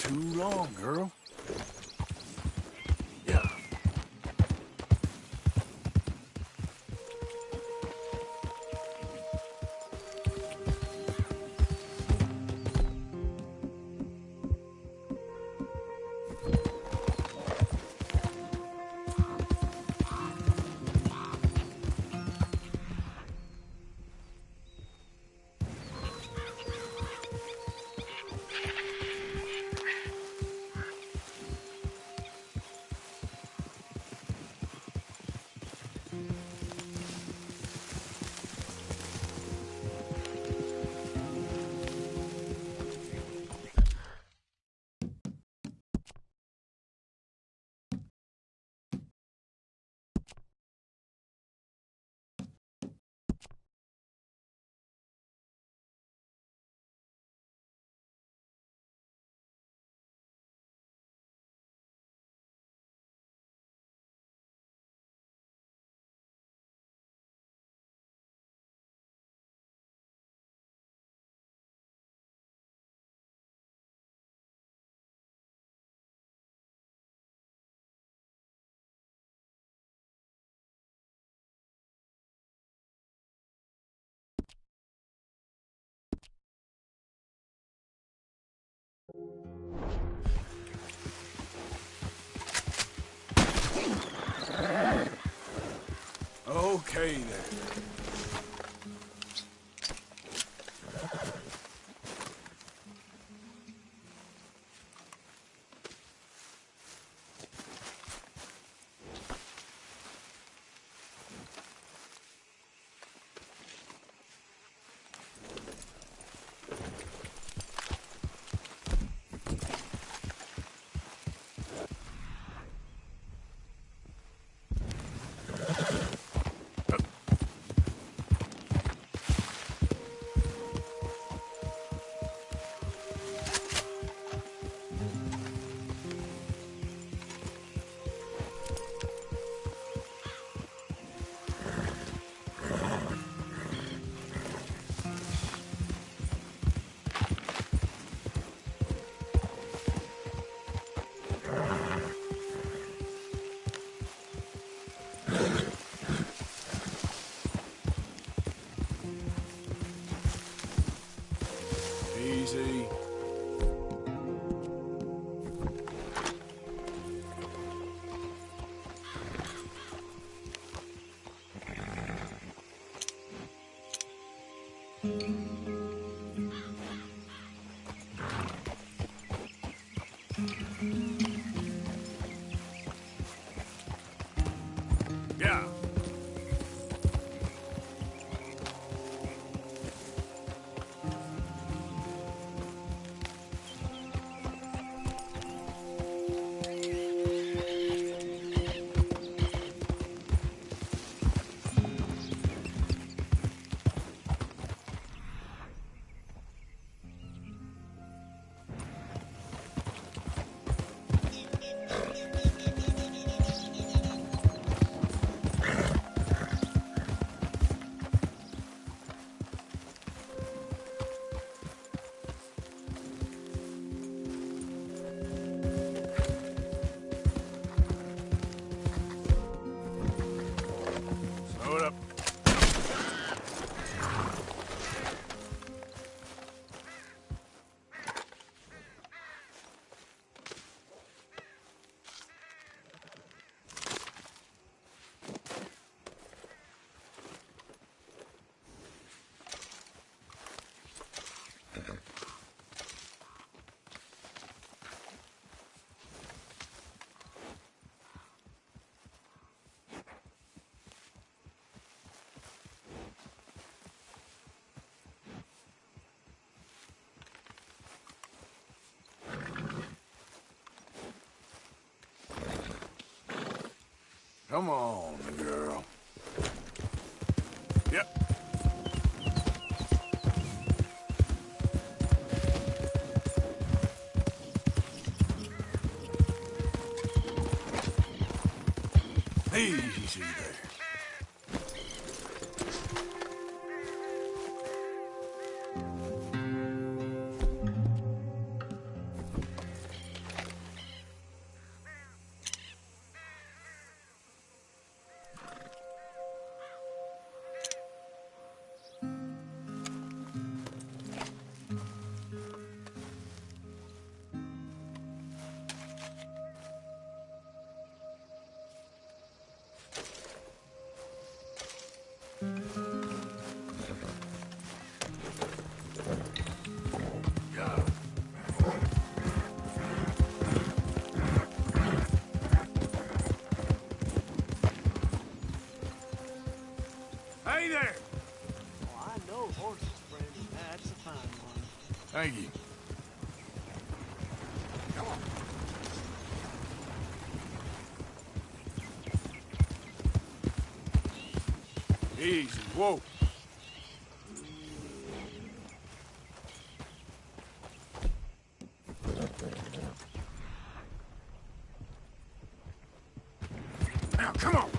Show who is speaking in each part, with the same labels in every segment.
Speaker 1: too long, girl. Yeah. Okay, then. Easy. Yeah. Slow it up. Come on, girl. Yep. Easy there.
Speaker 2: Horses, friend. That's a fine one.
Speaker 1: Thank you. Come on. Easy. Whoa. Now, come on.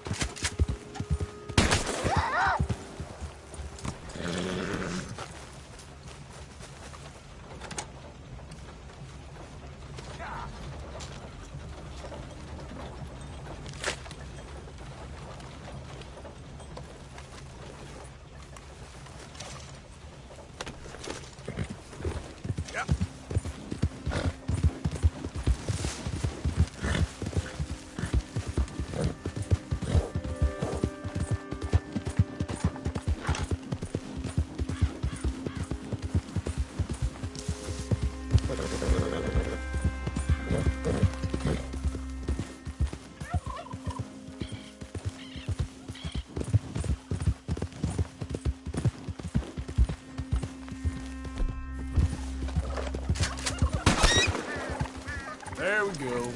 Speaker 1: There we go.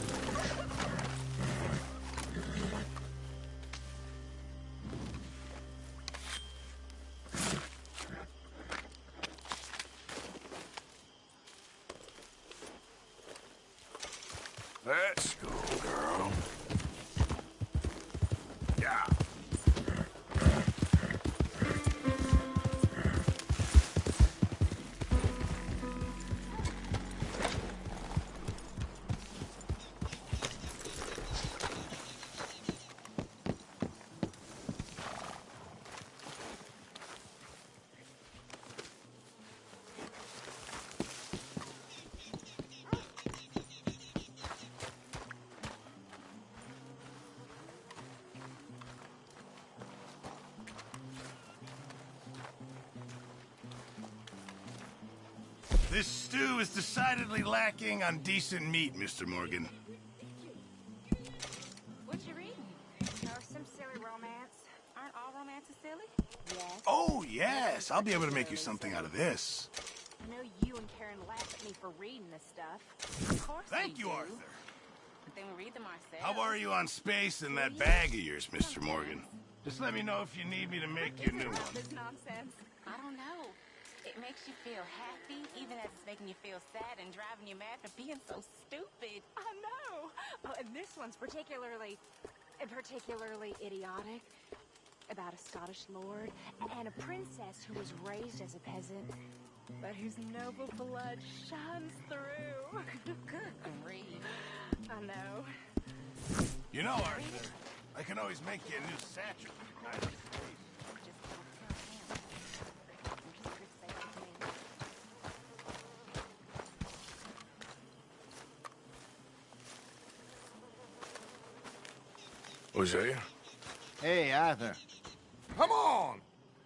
Speaker 1: Let's go, girl. Yeah.
Speaker 3: This stew is decidedly lacking on decent meat, Mr. Morgan.
Speaker 4: What you reading? Or some silly romance? Aren't all romances silly? Yes.
Speaker 3: Oh, yes. I'll be able to make you something out of this.
Speaker 4: I know you and Karen laugh at me for reading this stuff. Of course
Speaker 3: Thank
Speaker 4: we
Speaker 3: you,
Speaker 4: do.
Speaker 3: Arthur.
Speaker 4: But then we read them ourselves.
Speaker 3: How are you on space in that bag of yours, Mr. Morgan? Just let me know if you need me to make you a new one.
Speaker 4: This nonsense. I don't know. It makes you feel happy, even as it's making you feel sad and driving you mad for being so stupid. I know. Oh, and this one's particularly idiotic. About a Scottish lord and a princess who was raised as a peasant, but whose noble blood shines through. Good grief. I know.
Speaker 3: You know, Arthur, I can always make you a new satchel.
Speaker 4: Just don't tell him. I'm just criticizing me.
Speaker 1: Hosea?
Speaker 5: Hey, Arthur.
Speaker 6: Come on!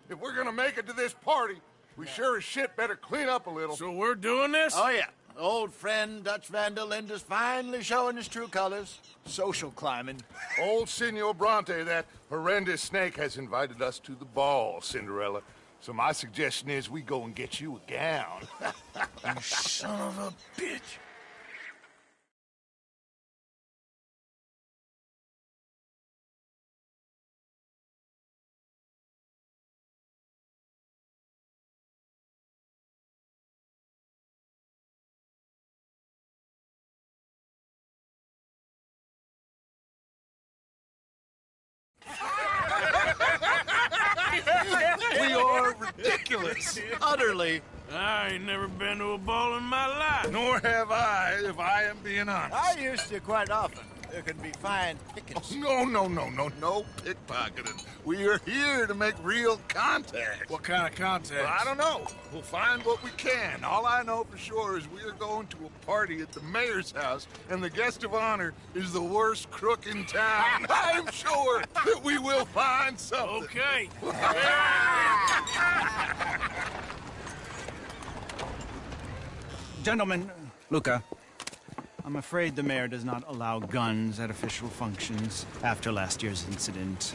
Speaker 6: If we're gonna make it to this party, we sure as shit better clean up a little.
Speaker 1: So we're doing this?
Speaker 5: Oh, yeah. Old friend Dutch Van der Linde's finally showing his true colors. Social climbing.
Speaker 6: Old Senor Bronte, that horrendous snake, has invited us to the ball, Cinderella. So my suggestion is we go and get you a gown.
Speaker 1: You son of a bitch.
Speaker 5: We are ridiculous. Utterly.
Speaker 1: I ain't never been to a ball in my life.
Speaker 6: Nor have I, if I am being honest.
Speaker 5: I used to quite often. There can be fine pickings.
Speaker 6: No pickpocketing. We are here to make real contact.
Speaker 1: What kind of contact?
Speaker 6: Well, I don't know. We'll find what we can. All I know for sure is we are going to a party at the mayor's house, and the guest of honor is the worst crook in town. I'm sure that we will find something.
Speaker 1: Okay.
Speaker 2: Gentlemen, Luca, I'm afraid the mayor does not allow guns at official functions after last year's incident.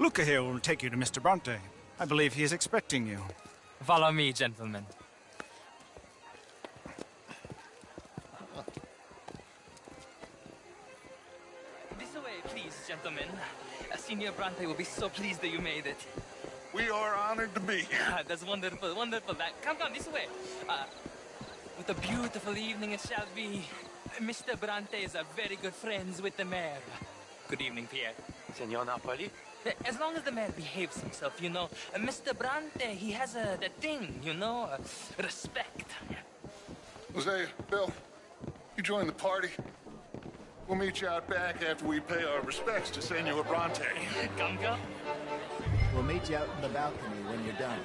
Speaker 2: Luca here will take you to Mr. Bronte. I believe he is expecting you.
Speaker 7: Follow me, gentlemen. This way, please, gentlemen. Senior Bronte will be so pleased that you made it.
Speaker 6: We are honored to be here.
Speaker 7: That's wonderful, wonderful. Come this way. What a beautiful evening it shall be. Mr. Bronte is a very good friends with the mayor. Good evening, Pierre.
Speaker 8: Senor Napoli?
Speaker 7: As long as the mayor behaves himself, you know. Mr. Bronte, he has that thing, you know, respect.
Speaker 6: Hosea, Bill, you join the party. We'll meet you out back after we pay our respects to Senor Bronte.
Speaker 7: Come.
Speaker 5: We'll meet you out in the balcony when you're done.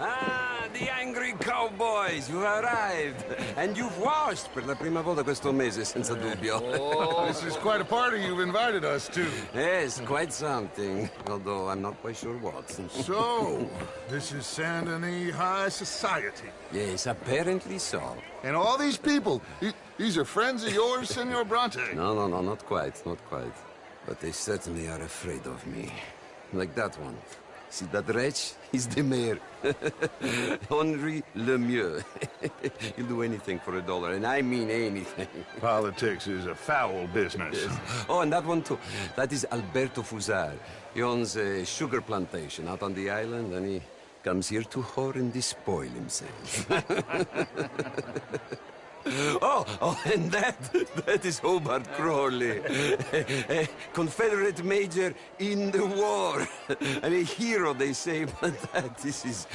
Speaker 9: Ah, the angry cowboys, you arrived. And you've washed per la prima volta questo mese, senza dubbio.
Speaker 6: This is quite a party you've invited us to.
Speaker 9: Yes, quite something. Although I'm not quite sure what.
Speaker 6: So, this is Saint Denis High Society.
Speaker 9: Yes, apparently so.
Speaker 6: And all these people, these are friends of yours, Senor Bronte?
Speaker 9: No, not quite, not quite. But they certainly are afraid of me. Like that one. See that wretch? He's the mayor. Henri Lemieux. He'll do anything for $1, and I mean anything.
Speaker 6: Politics is a foul business.
Speaker 9: Yes. Oh, and that one too. That is Alberto Fusar. He owns a sugar plantation out on the island, and he comes here to whore and despoil himself. Oh, and that is Hobart Crawley, a Confederate major in the war. And a hero, they say, but that is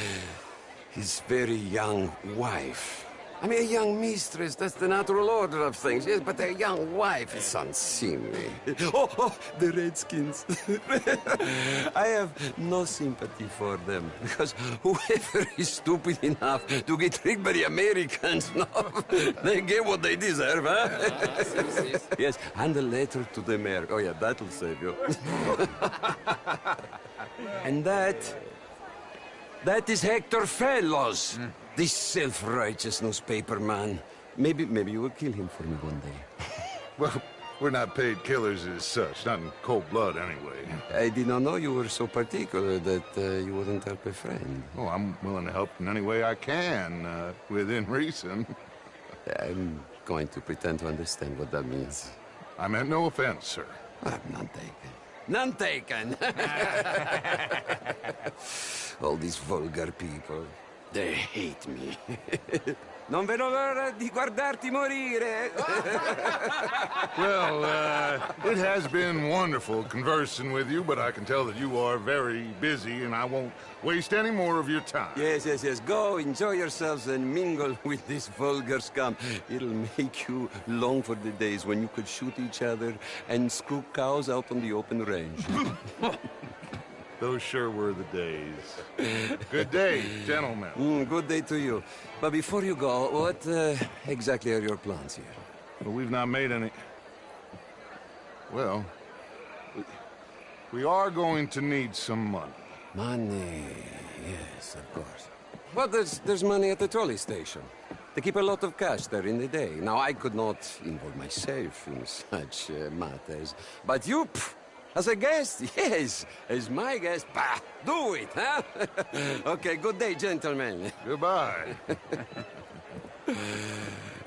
Speaker 9: his very young wife. I mean, a young mistress, that's the natural order of things, yes, but a young wife is unseemly. Oh, the Redskins. I have no sympathy for them, because whoever is stupid enough to get tricked by the Americans, no, they get what they deserve, huh? Yes, and a letter to the mayor. Oh, yeah, that'll save you. And that is Hector Fellows. This self-righteous newspaper man. Maybe you will kill him for me one day.
Speaker 6: Well, we're not paid killers as such, not in cold blood anyway.
Speaker 9: I did not know you were so particular that you wouldn't help a friend.
Speaker 6: Oh, I'm willing to help in any way I can, within reason.
Speaker 9: I'm going to pretend to understand what that means.
Speaker 6: I meant no offense, sir.
Speaker 9: None taken. None taken! All these vulgar people. They hate me. Non vedo l'ora di guardarti morire.
Speaker 6: Well, it has been wonderful conversing with you, but I can tell that you are very busy, and I won't waste any more of your time.
Speaker 9: Yes. Go, enjoy yourselves, and mingle with this vulgar scum. It'll make you long for the days when you could shoot each other and screw cows out on the open range.
Speaker 6: Those sure were the days. Good day, gentlemen.
Speaker 9: Good day to you. But before you go, what exactly are your plans here?
Speaker 6: Well, we've not made any... Well, we are going to need some money.
Speaker 9: Money, yes, of course. Well, there's money at the trolley station. They keep a lot of cash there in the day. Now, I could not involve myself in such matters. But you... As a guest? Yes. As my guest? Bah, do it, huh? Okay, good day, gentlemen.
Speaker 6: Goodbye.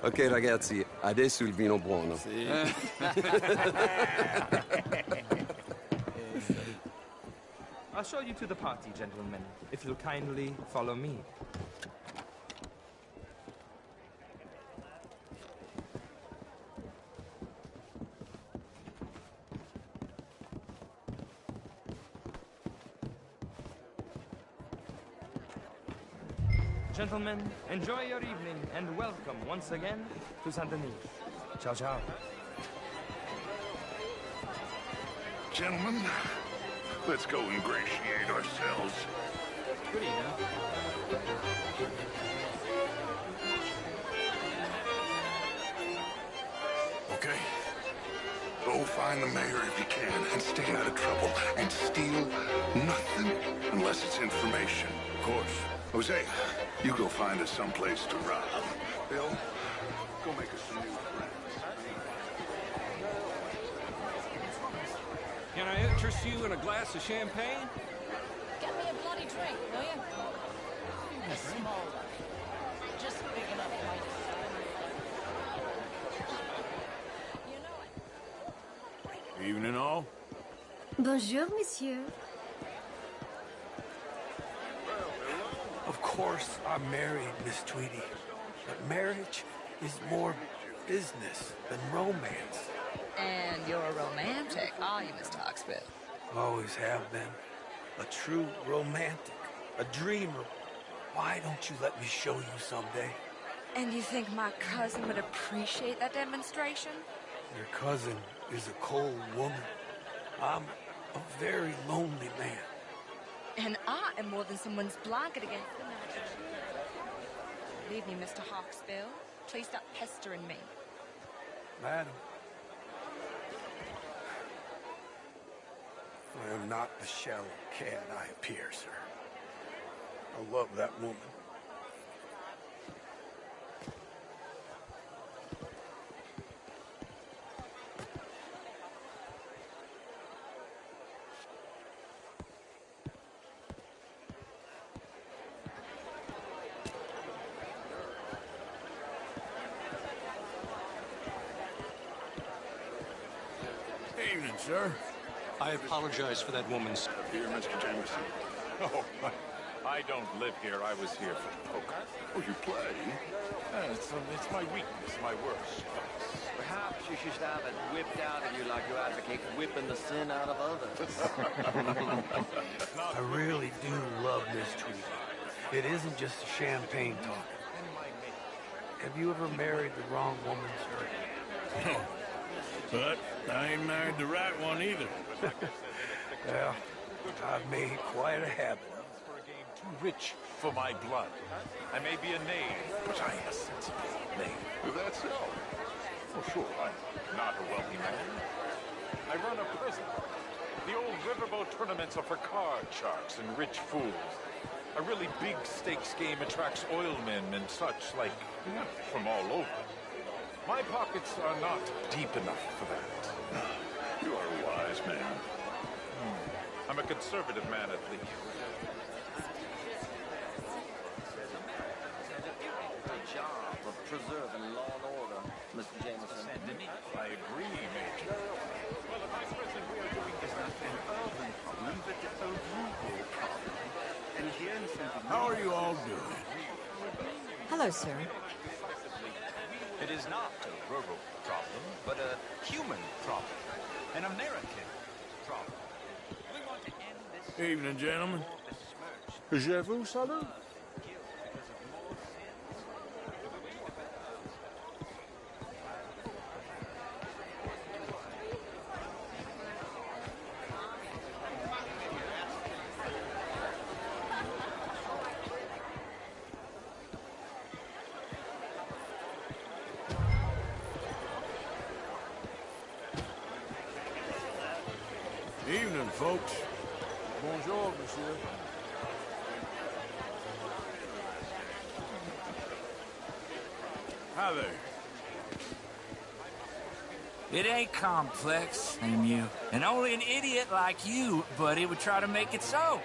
Speaker 9: Ok, ragazzi, adesso il vino buono.
Speaker 8: Sì.
Speaker 7: I'll show you to the party, gentlemen, if you'll kindly follow me. Gentlemen, enjoy your evening and welcome once again to Saint Denis. Ciao, ciao.
Speaker 6: Gentlemen, Let's go ingratiate ourselves.
Speaker 7: Good enough.
Speaker 6: Okay? Go find the mayor if you can, and stay out of trouble, and steal nothing unless it's information.
Speaker 1: Of course.
Speaker 6: Jose, you go find us someplace to rob. Bill, go make us some new friends.
Speaker 8: Can I interest you in a glass of champagne?
Speaker 4: Get me a bloody drink, will you? A small one. Just big enough for my You know it.
Speaker 1: Evening all.
Speaker 10: Bonjour, monsieur.
Speaker 11: Of course, I'm married, Miss Tweedy. But marriage is more business than romance.
Speaker 12: And you're a romantic, are you, Mr. Hawksbill?
Speaker 11: Always have been. A true romantic. A dreamer. Why don't you let me show you someday?
Speaker 12: And you think my cousin would appreciate that demonstration?
Speaker 11: Your cousin is a cold woman. I'm a very lonely man.
Speaker 12: And I am more than someone's blanket against the night. Leave me, Mr. Hawksbill. Please stop pestering me.
Speaker 11: Madam, I am not the shallow cad I appear, sir. I love that woman.
Speaker 1: Evening, sir.
Speaker 8: I apologize for that woman's...
Speaker 6: Here, Mr. Jameson.
Speaker 13: Oh, I don't live here. I was here for poker.
Speaker 6: Oh, you play?
Speaker 13: It's my weakness, my worst.
Speaker 5: Perhaps you should have it whipped out of you like you advocate whipping the sin out of others.
Speaker 11: I really do love Miss Tweedy. It isn't just a champagne talk. Have you ever married the wrong woman, sir?
Speaker 1: No. But I ain't married the right one either.
Speaker 11: Well, I've made quite a habit of it.
Speaker 13: For a game too rich for my blood. I may be a knave, but I am a sensible knave.
Speaker 6: Is that so?
Speaker 13: Oh, sure, I'm not a wealthy man. I run a prison. The old riverboat tournaments are for card sharks and rich fools. A really big stakes game attracts oilmen and such, like, from all over. My pockets are not deep enough for that.
Speaker 6: You are a wise man.
Speaker 13: I'm a conservative man, at least.
Speaker 5: Good job of preserving law and order, Mr. Jameson.
Speaker 13: I agree, Major. Well, at my prison, we are doing is not an urban problem, but a rural problem. And here in San
Speaker 1: How are you all doing?
Speaker 10: Hello, sir.
Speaker 8: It is not a rural problem, but a human problem. An American problem. We want to end this...
Speaker 1: Evening, gentlemen.
Speaker 8: Je vous salue.
Speaker 1: Evening, folks.
Speaker 8: Bonjour, monsieur.
Speaker 1: Hi there.
Speaker 14: It ain't complex, ain't you? And only an idiot like you, buddy, would try to make it so.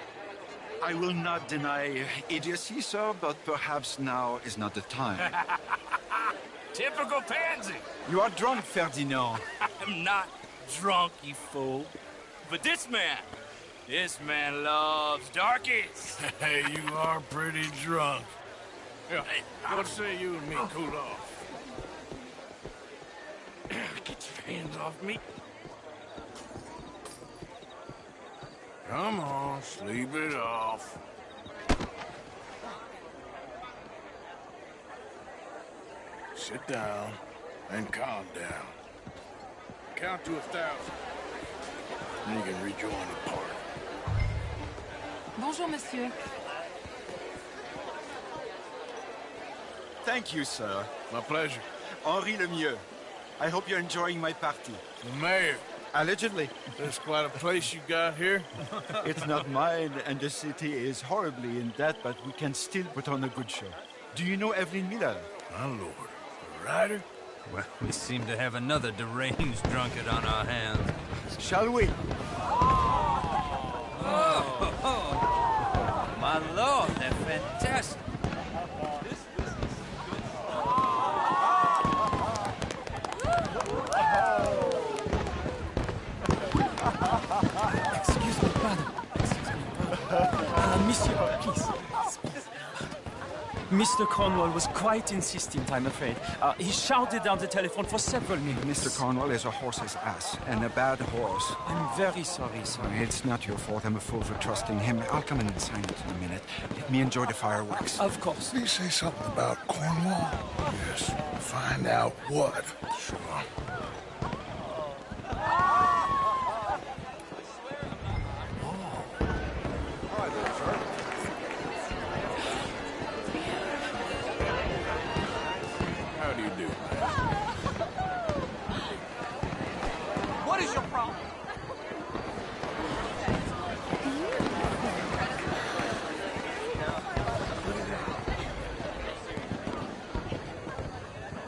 Speaker 15: I will not deny idiocy, sir, but perhaps now is not the time.
Speaker 14: Typical pansy.
Speaker 15: You are drunk, Ferdinand.
Speaker 14: I'm not drunk, you fool. But this man loves darkies.
Speaker 1: Hey, you are pretty drunk. Yeah, what say you and me cool off? Get your hands off me. Come on, sleep it off. Sit down and calm down. Count to 1,000. Then you can rejoin the party.
Speaker 10: Bonjour, monsieur.
Speaker 15: Thank you, sir.
Speaker 1: My pleasure.
Speaker 15: Henri Lemieux. I hope you're enjoying my party.
Speaker 1: The mayor.
Speaker 15: Allegedly.
Speaker 1: There's quite a place you got here.
Speaker 15: It's not mine, and the city is horribly in debt, but we can still put on a good show. Do you know Evelyn Miller?
Speaker 1: My lord. A writer?
Speaker 14: Well, we seem to have another deranged drunkard on our hands.
Speaker 15: Shall we?
Speaker 14: Oh, my lord, they're fantastic.
Speaker 7: Excuse me, madam. Monsieur, please. Mr. Cornwall was quite insistent, I'm afraid. He shouted down the telephone for several minutes.
Speaker 15: Mr. Cornwall is a horse's ass, and a bad horse.
Speaker 7: I'm very sorry, sir.
Speaker 15: It's not your fault. I'm a fool for trusting him. I'll come in and sign it in a minute. Let me enjoy the fireworks.
Speaker 7: Of course.
Speaker 6: Did he say something about Cornwall? Yes. Find out what. Sure.
Speaker 1: How do you do?
Speaker 7: What is your problem?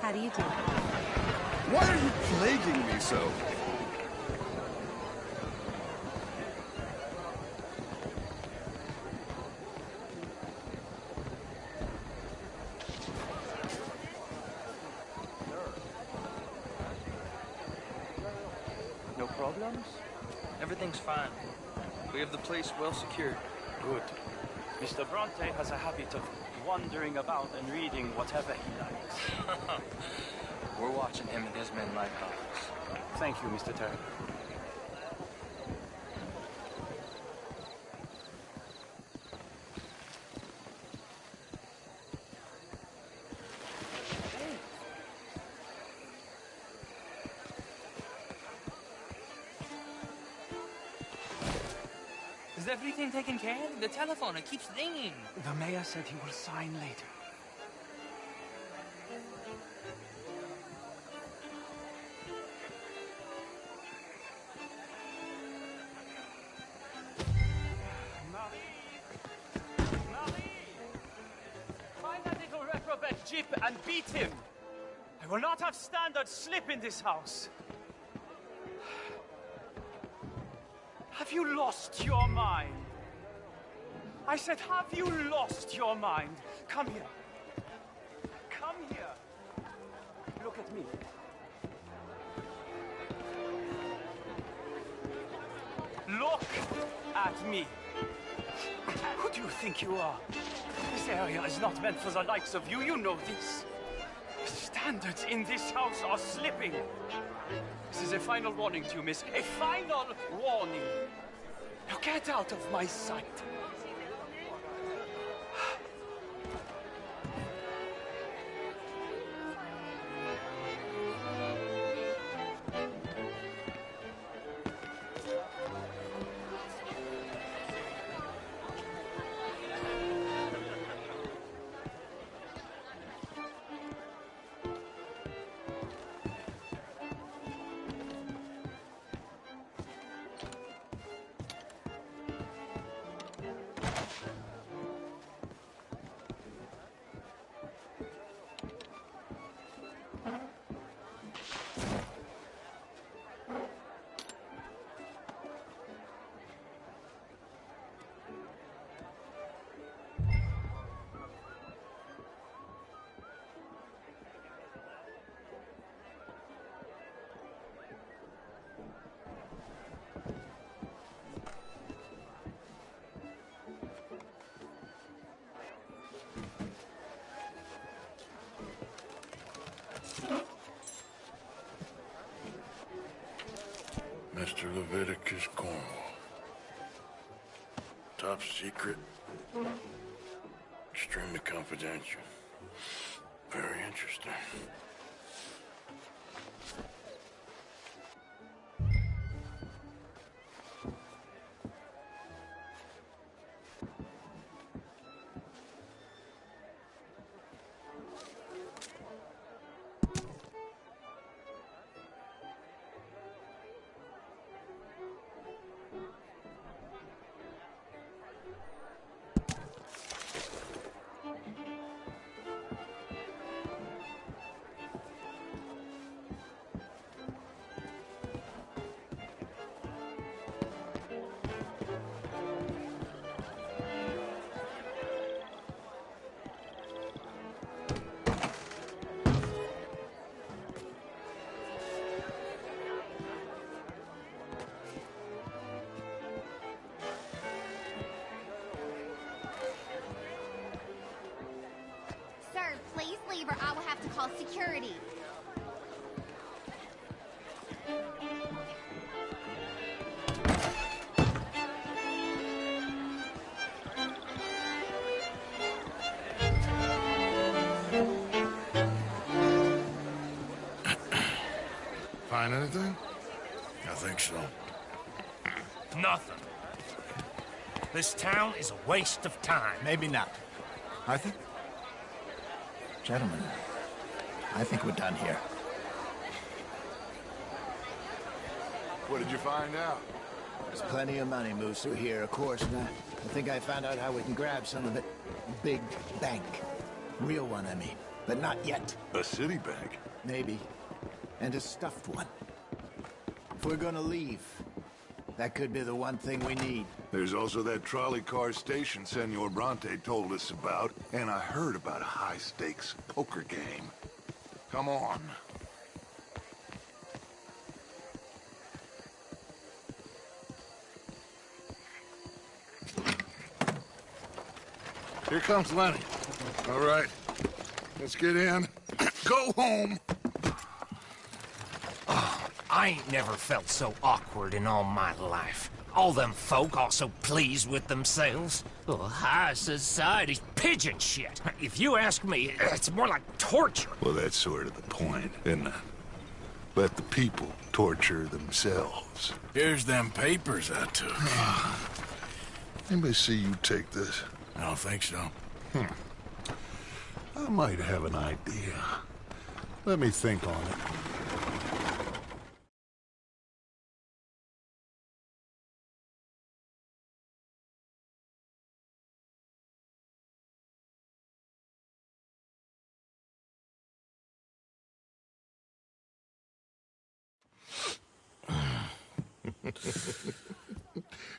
Speaker 10: How do you do?
Speaker 6: Why are you plaguing me so?
Speaker 5: No problems? Everything's fine. We have the place well secured.
Speaker 16: Good. Mr. Bronte has a habit of wandering about and reading whatever he likes.
Speaker 5: We're watching him and his men like hawks.
Speaker 16: Thank you, Mr. Terry.
Speaker 7: Is everything taken care of? The telephone, it keeps ringing.
Speaker 16: The mayor said he will sign later. Find that little reprobate Jip and beat him. I will not have standard slip in this house. Have you lost your mind? I said, have you lost your mind? Come here. Come here. Look at me. Look at me. Who do you think you are? This area is not meant for the likes of you. You know this. The standards in this house are slipping. This is a final warning to you, miss. A final warning. Now get out of my sight.
Speaker 6: Mr. Leviticus Cornwall. Top secret. Extremely confidential. Very interesting.
Speaker 17: call security.
Speaker 6: Find anything?
Speaker 1: I think so.
Speaker 18: Nothing. This town is a waste of time.
Speaker 19: Maybe not. Arthur? Gentlemen, I think we're done here.
Speaker 6: What did you find out?
Speaker 19: There's plenty of money moves through here, of course, and I think I found out how we can grab some of it. Big bank. Real one, I mean. But not yet.
Speaker 6: A city bank?
Speaker 19: Maybe. And a stuffed one. If we're gonna leave, that could be the one thing we need.
Speaker 6: There's also that trolley car station Senor Bronte told us about, and I heard about a high-stakes poker game. Come on. Here comes Lenny. All right, let's get in. Go home.
Speaker 18: I ain't never felt so awkward in all my life. All them folk all so pleased with themselves. Oh, high society's pigeon shit. If you ask me, it's more like torture.
Speaker 6: Well, that's sort of the point, isn't it? Let the people torture themselves.
Speaker 1: Here's them papers I took.
Speaker 6: Anybody see you take this?
Speaker 1: I don't think so.
Speaker 6: I might have an idea. Let me think on it.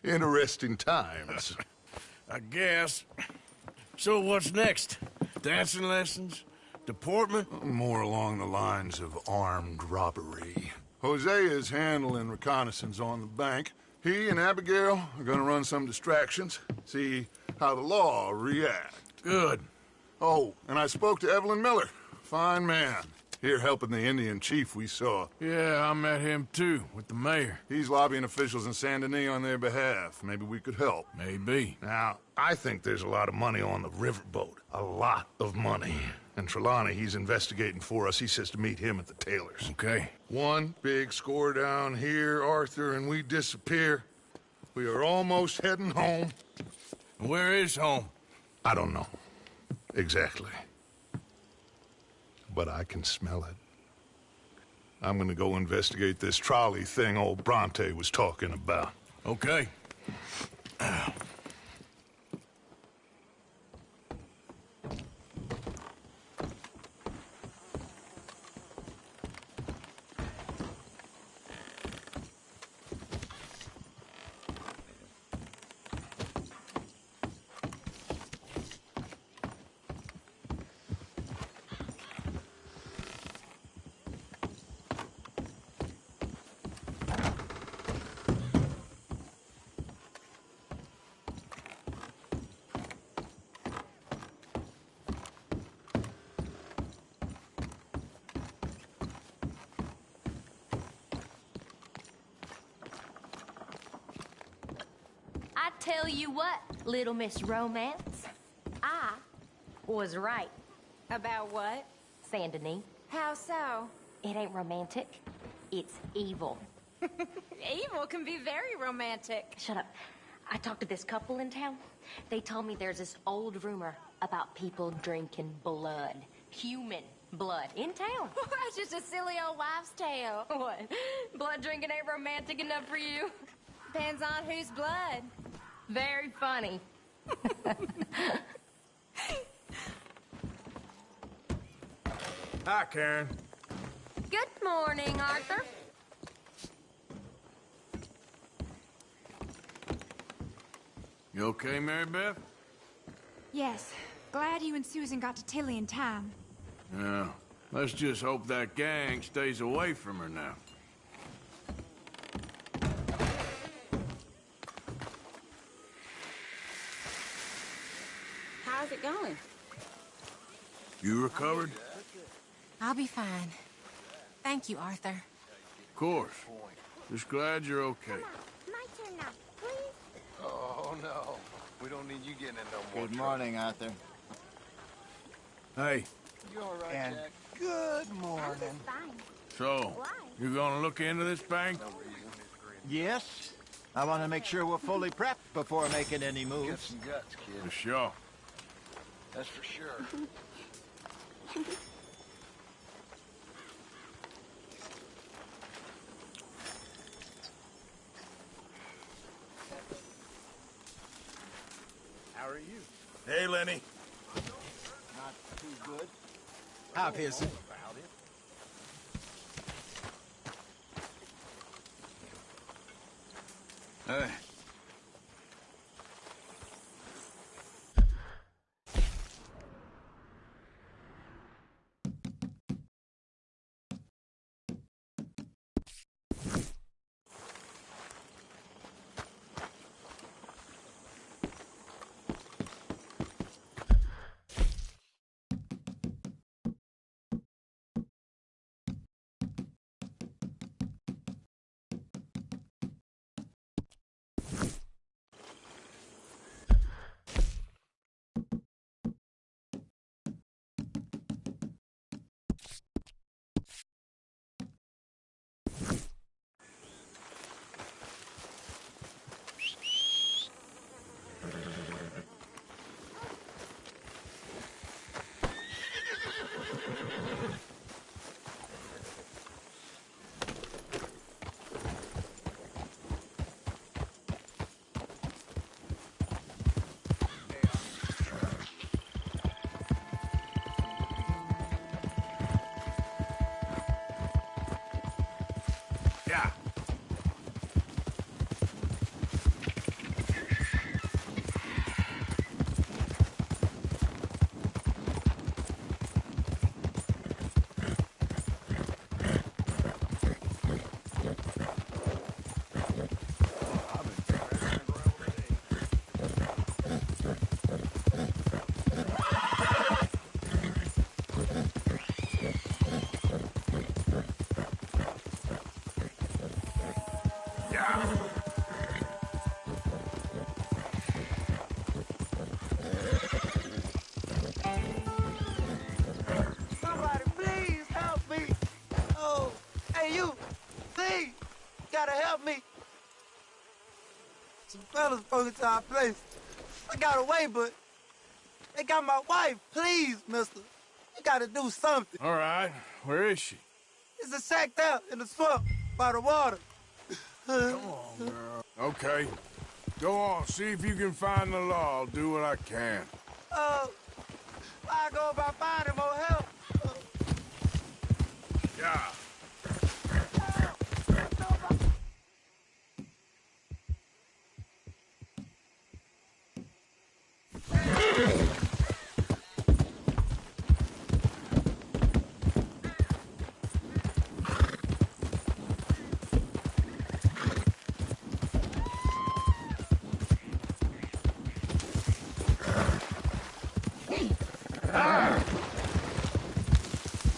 Speaker 6: Interesting times.
Speaker 1: I guess. So what's next? Dancing lessons? Deportment?
Speaker 6: More along the lines of armed robbery. Hosea is handling reconnaissance on the bank. He and Abigail are gonna run some distractions, see how the law reacts.
Speaker 1: Good.
Speaker 6: Oh, and I spoke to Evelyn Miller. Fine man. Here helping the Indian chief we saw.
Speaker 1: Yeah, I met him too, with the mayor.
Speaker 6: He's lobbying officials in Saint Denis on their behalf. Maybe we could help.
Speaker 1: Maybe.
Speaker 6: Now, I think there's a lot of money on the riverboat. A lot of money. And Trelawney, he's investigating for us. He says to meet him at the Taylor's.
Speaker 1: Okay.
Speaker 6: One big score down here, Arthur, and we disappear. We are almost heading home.
Speaker 1: Where is home?
Speaker 6: I don't know. Exactly. But I can smell it. I'm gonna go investigate this trolley thing old Bronte was talking about.
Speaker 1: Okay.
Speaker 4: I tell you what, Little Miss Romance, I was right.
Speaker 12: About what?
Speaker 4: Saint Denis.
Speaker 12: How so?
Speaker 4: It ain't romantic. It's evil.
Speaker 12: Evil can be very romantic.
Speaker 4: Shut up. I talked to this couple in town. They told me there's this old rumor about people drinking blood. Human blood. In town.
Speaker 12: That's just a silly old wives' tale.
Speaker 4: What? Blood drinking ain't romantic enough for you?
Speaker 12: Depends on whose blood.
Speaker 4: Very funny.
Speaker 1: Hi, Karen.
Speaker 4: Good morning, Arthur.
Speaker 1: You okay, Mary Beth?
Speaker 20: Yes. Glad you and Susan got to Tilly in time.
Speaker 1: Yeah. Let's just hope that gang stays away from her now.
Speaker 21: How's it going?
Speaker 1: You recovered?
Speaker 20: I'll be fine. Thank you, Arthur.
Speaker 1: Of course. Just glad you're okay.
Speaker 4: My turn now, please.
Speaker 3: Oh, no. We don't need you getting in no more
Speaker 19: Good morning, Arthur.
Speaker 1: Hey,
Speaker 3: You all right,
Speaker 19: And
Speaker 3: Jack?
Speaker 19: good
Speaker 4: I'm
Speaker 19: morning.
Speaker 4: just fine.
Speaker 1: so,
Speaker 4: Why?
Speaker 1: you gonna look into this bank?
Speaker 19: Yes? I want to make sure we're fully prepped before making any
Speaker 3: Get
Speaker 19: moves.
Speaker 3: some guts, kid.
Speaker 1: For sure.
Speaker 3: That's for sure.
Speaker 19: How are you?
Speaker 3: Hey, Lenny.
Speaker 19: Not too good. How, Pearson?
Speaker 1: Hey. Yeah.
Speaker 17: Somebody please help me. Oh, hey you, please, gotta help me. Some fellas broke into our place. I got away, but they got my wife. Please, mister, you gotta do something.
Speaker 1: All right. Where is she?
Speaker 17: It's a shack there in the swamp by the water.
Speaker 1: Come on, girl. Okay. Go on. See if you can find the law. I'll do what I can.
Speaker 17: I go about finding more help.
Speaker 1: Yeah.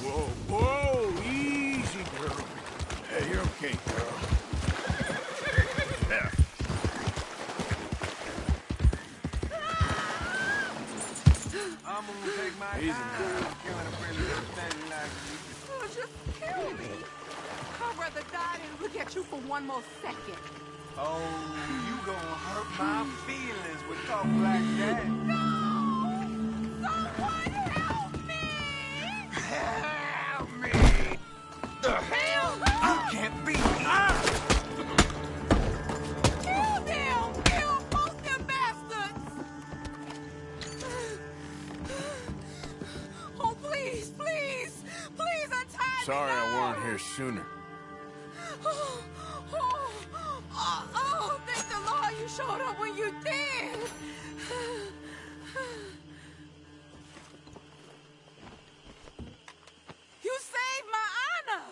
Speaker 1: Whoa, whoa, easy, girl. Hey, you're okay, girl. Yeah.
Speaker 17: I'm gonna take my
Speaker 1: Easy,
Speaker 17: time killing a pretty little thing like you.
Speaker 20: Oh, just kill me. I'd rather die than look at you for one more second.
Speaker 17: Oh, you gonna hurt my feelings with talk like that.
Speaker 20: Someone help me!
Speaker 17: Help me!
Speaker 20: Help!
Speaker 17: You can't beat me!
Speaker 20: Kill them! Kill both them bastards! Oh, please, please! Please untie me
Speaker 1: Sorry
Speaker 20: now!
Speaker 1: I weren't here sooner.
Speaker 20: Thank the Lord you showed up when you did! You saved my honor!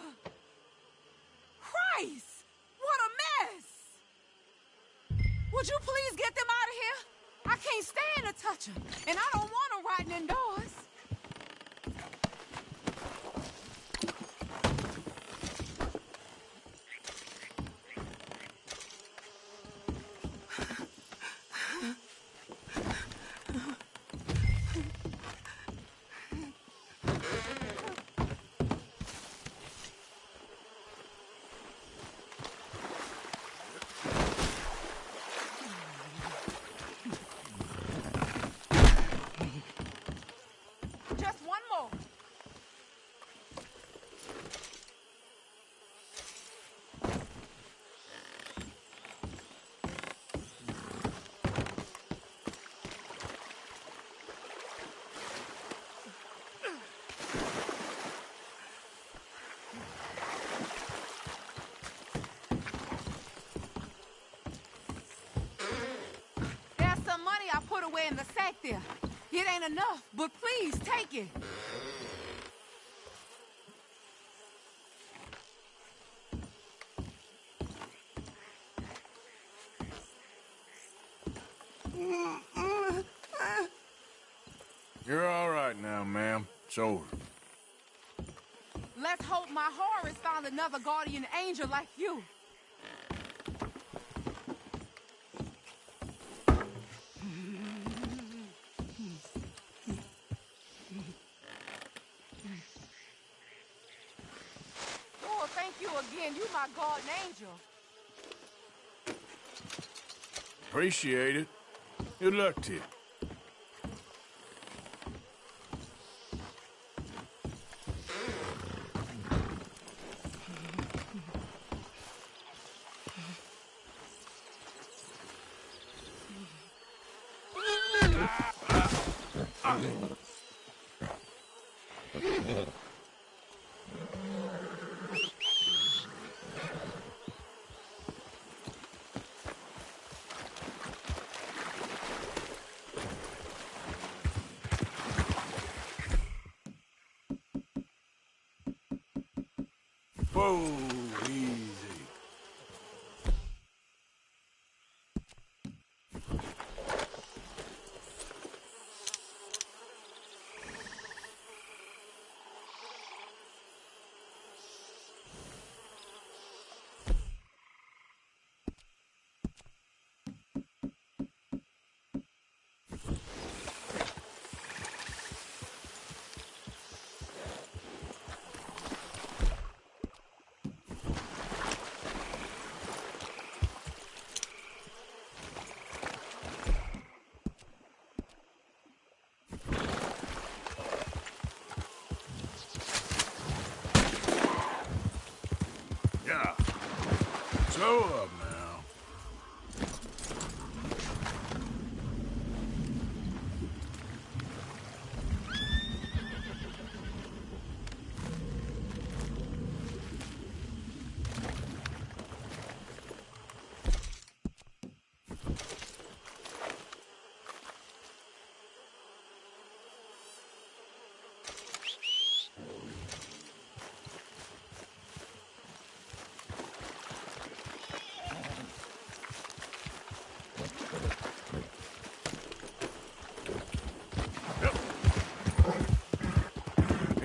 Speaker 20: Christ! What a mess! Would you please get them out of here? I can't stand to touch them, and I don't want them rotting indoors. there. It ain't enough, but please take it.
Speaker 1: You're all right now, ma'am. It's over.
Speaker 20: Let's hope my Horace found another guardian angel like you. Oh, thank you again. You my guardian angel.
Speaker 1: Appreciate it. Good luck to you. Whoa, easy. Yeah. Slow up now.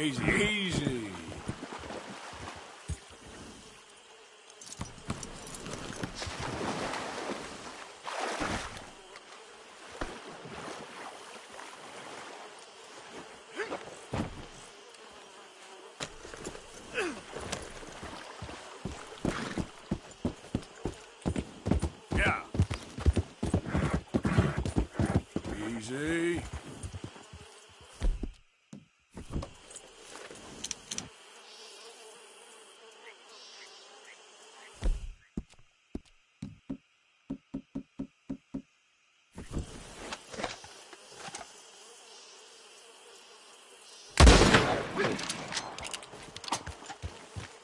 Speaker 1: Easy, easy. Yeah. Easy.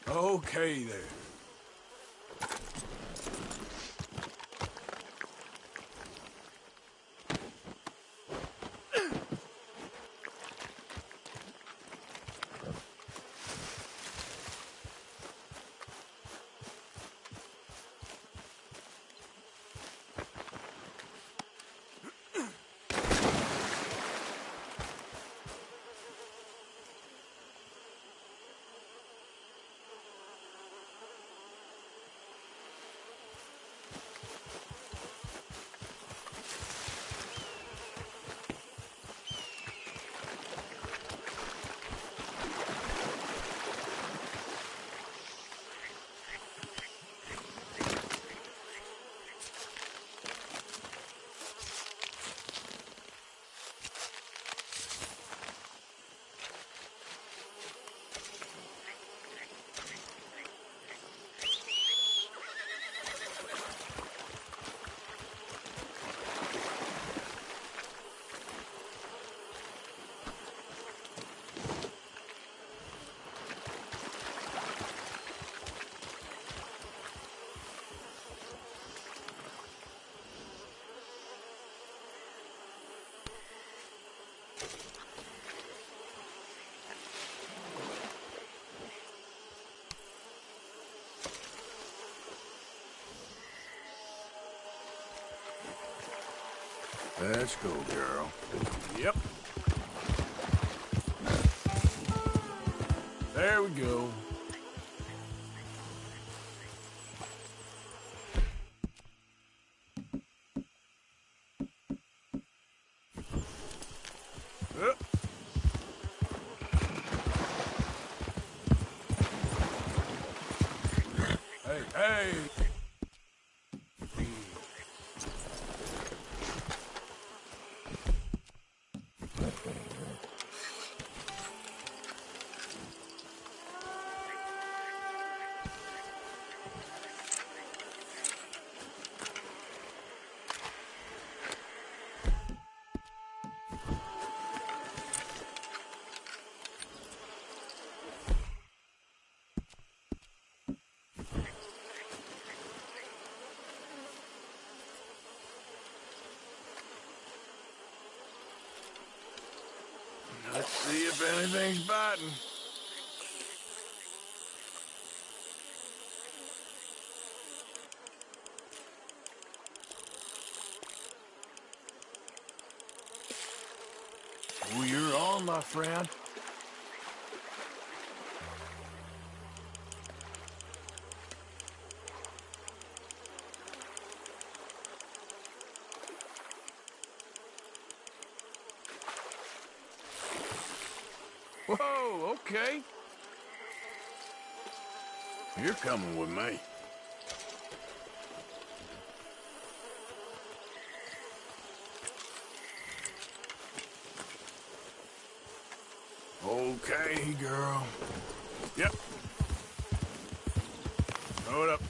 Speaker 1: Okay there. Let's go, girl. Yep. There we go. Hey, hey! Let's see if anything's biting. Oh, you're on, my friend. Whoa, okay. You're coming with me. Okay, girl. Yep. Throw it up.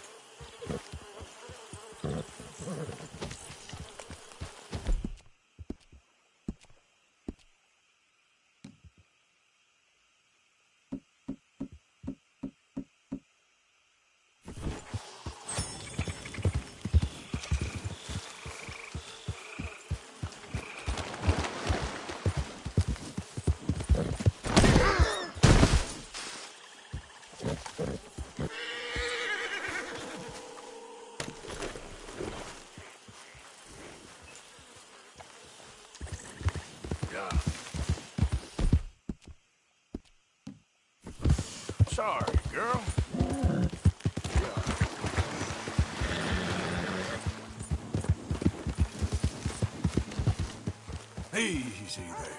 Speaker 1: Sorry, girl. Easy there.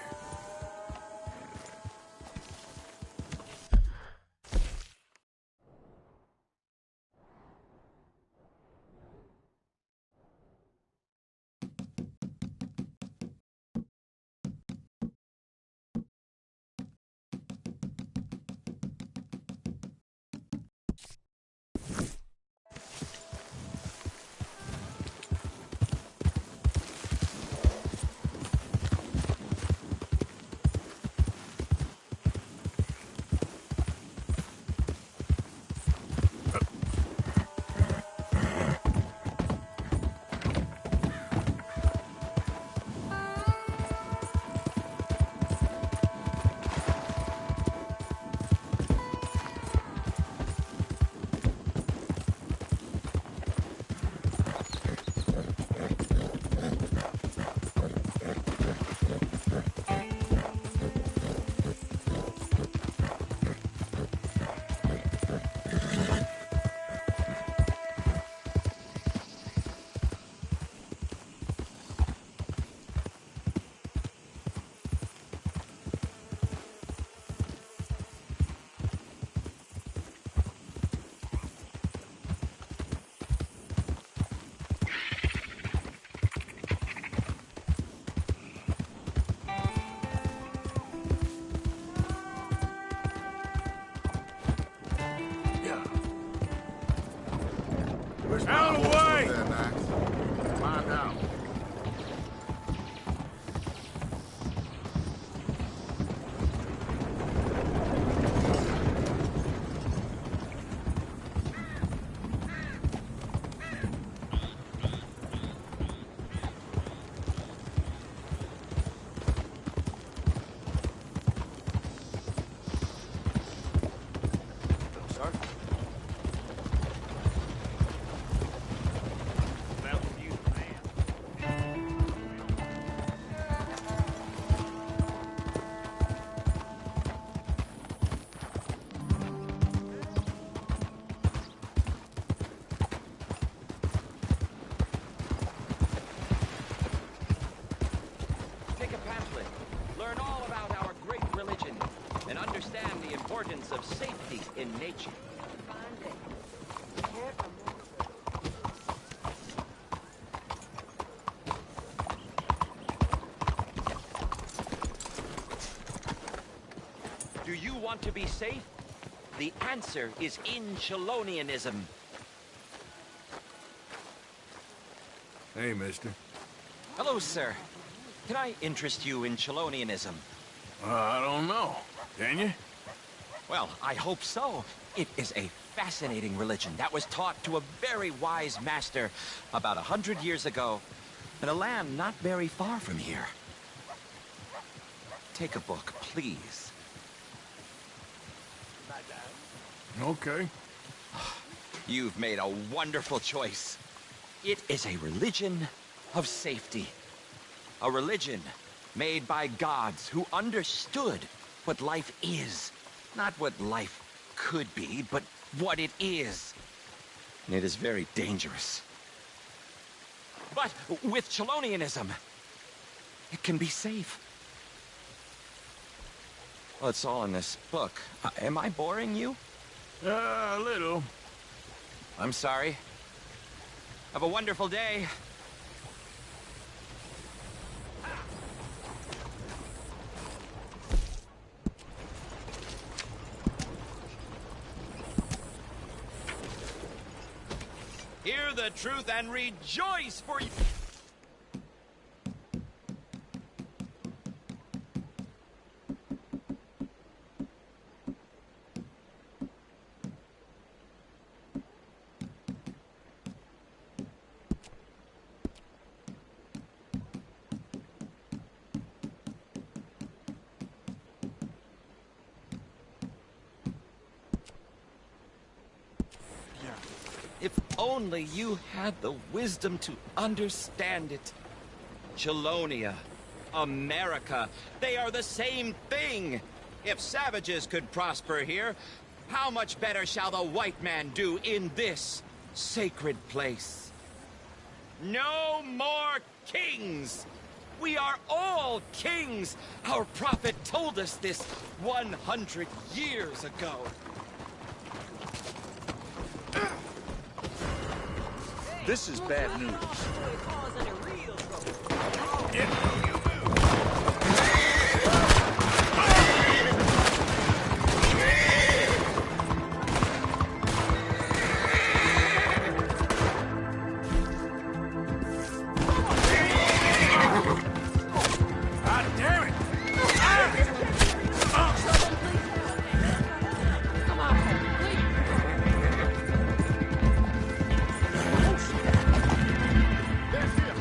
Speaker 5: and understand the importance of safety in nature. Do you want to be safe? The answer is in Chelonianism.
Speaker 1: Hey, mister.
Speaker 5: Hello, sir. Can I interest you in Chelonianism?
Speaker 1: I don't know. Can you?
Speaker 5: Well, I hope so. It is a fascinating religion that was taught to a very wise master about 100 years ago in a land not very far from here. Take a book, please.
Speaker 1: Okay.
Speaker 5: You've made a wonderful choice. It is a religion of safety. A religion made by gods who understood what life is. Not what life could be, but what it is. And it is very dangerous. But with Chelonianism, it can be safe. Well, it's all in this book. Am I boring you?
Speaker 1: A little.
Speaker 5: I'm sorry. Have a wonderful day. Hear the truth and rejoice for you. If only you had the wisdom to understand it. Chelonia, America, they are the same thing. If savages could prosper here, how much better shall the white man do in this sacred place? No more kings! We are all kings! Our prophet told us this 100 years ago.
Speaker 8: This is bad news.
Speaker 1: God damn it!
Speaker 20: Come on, please.
Speaker 1: That's it.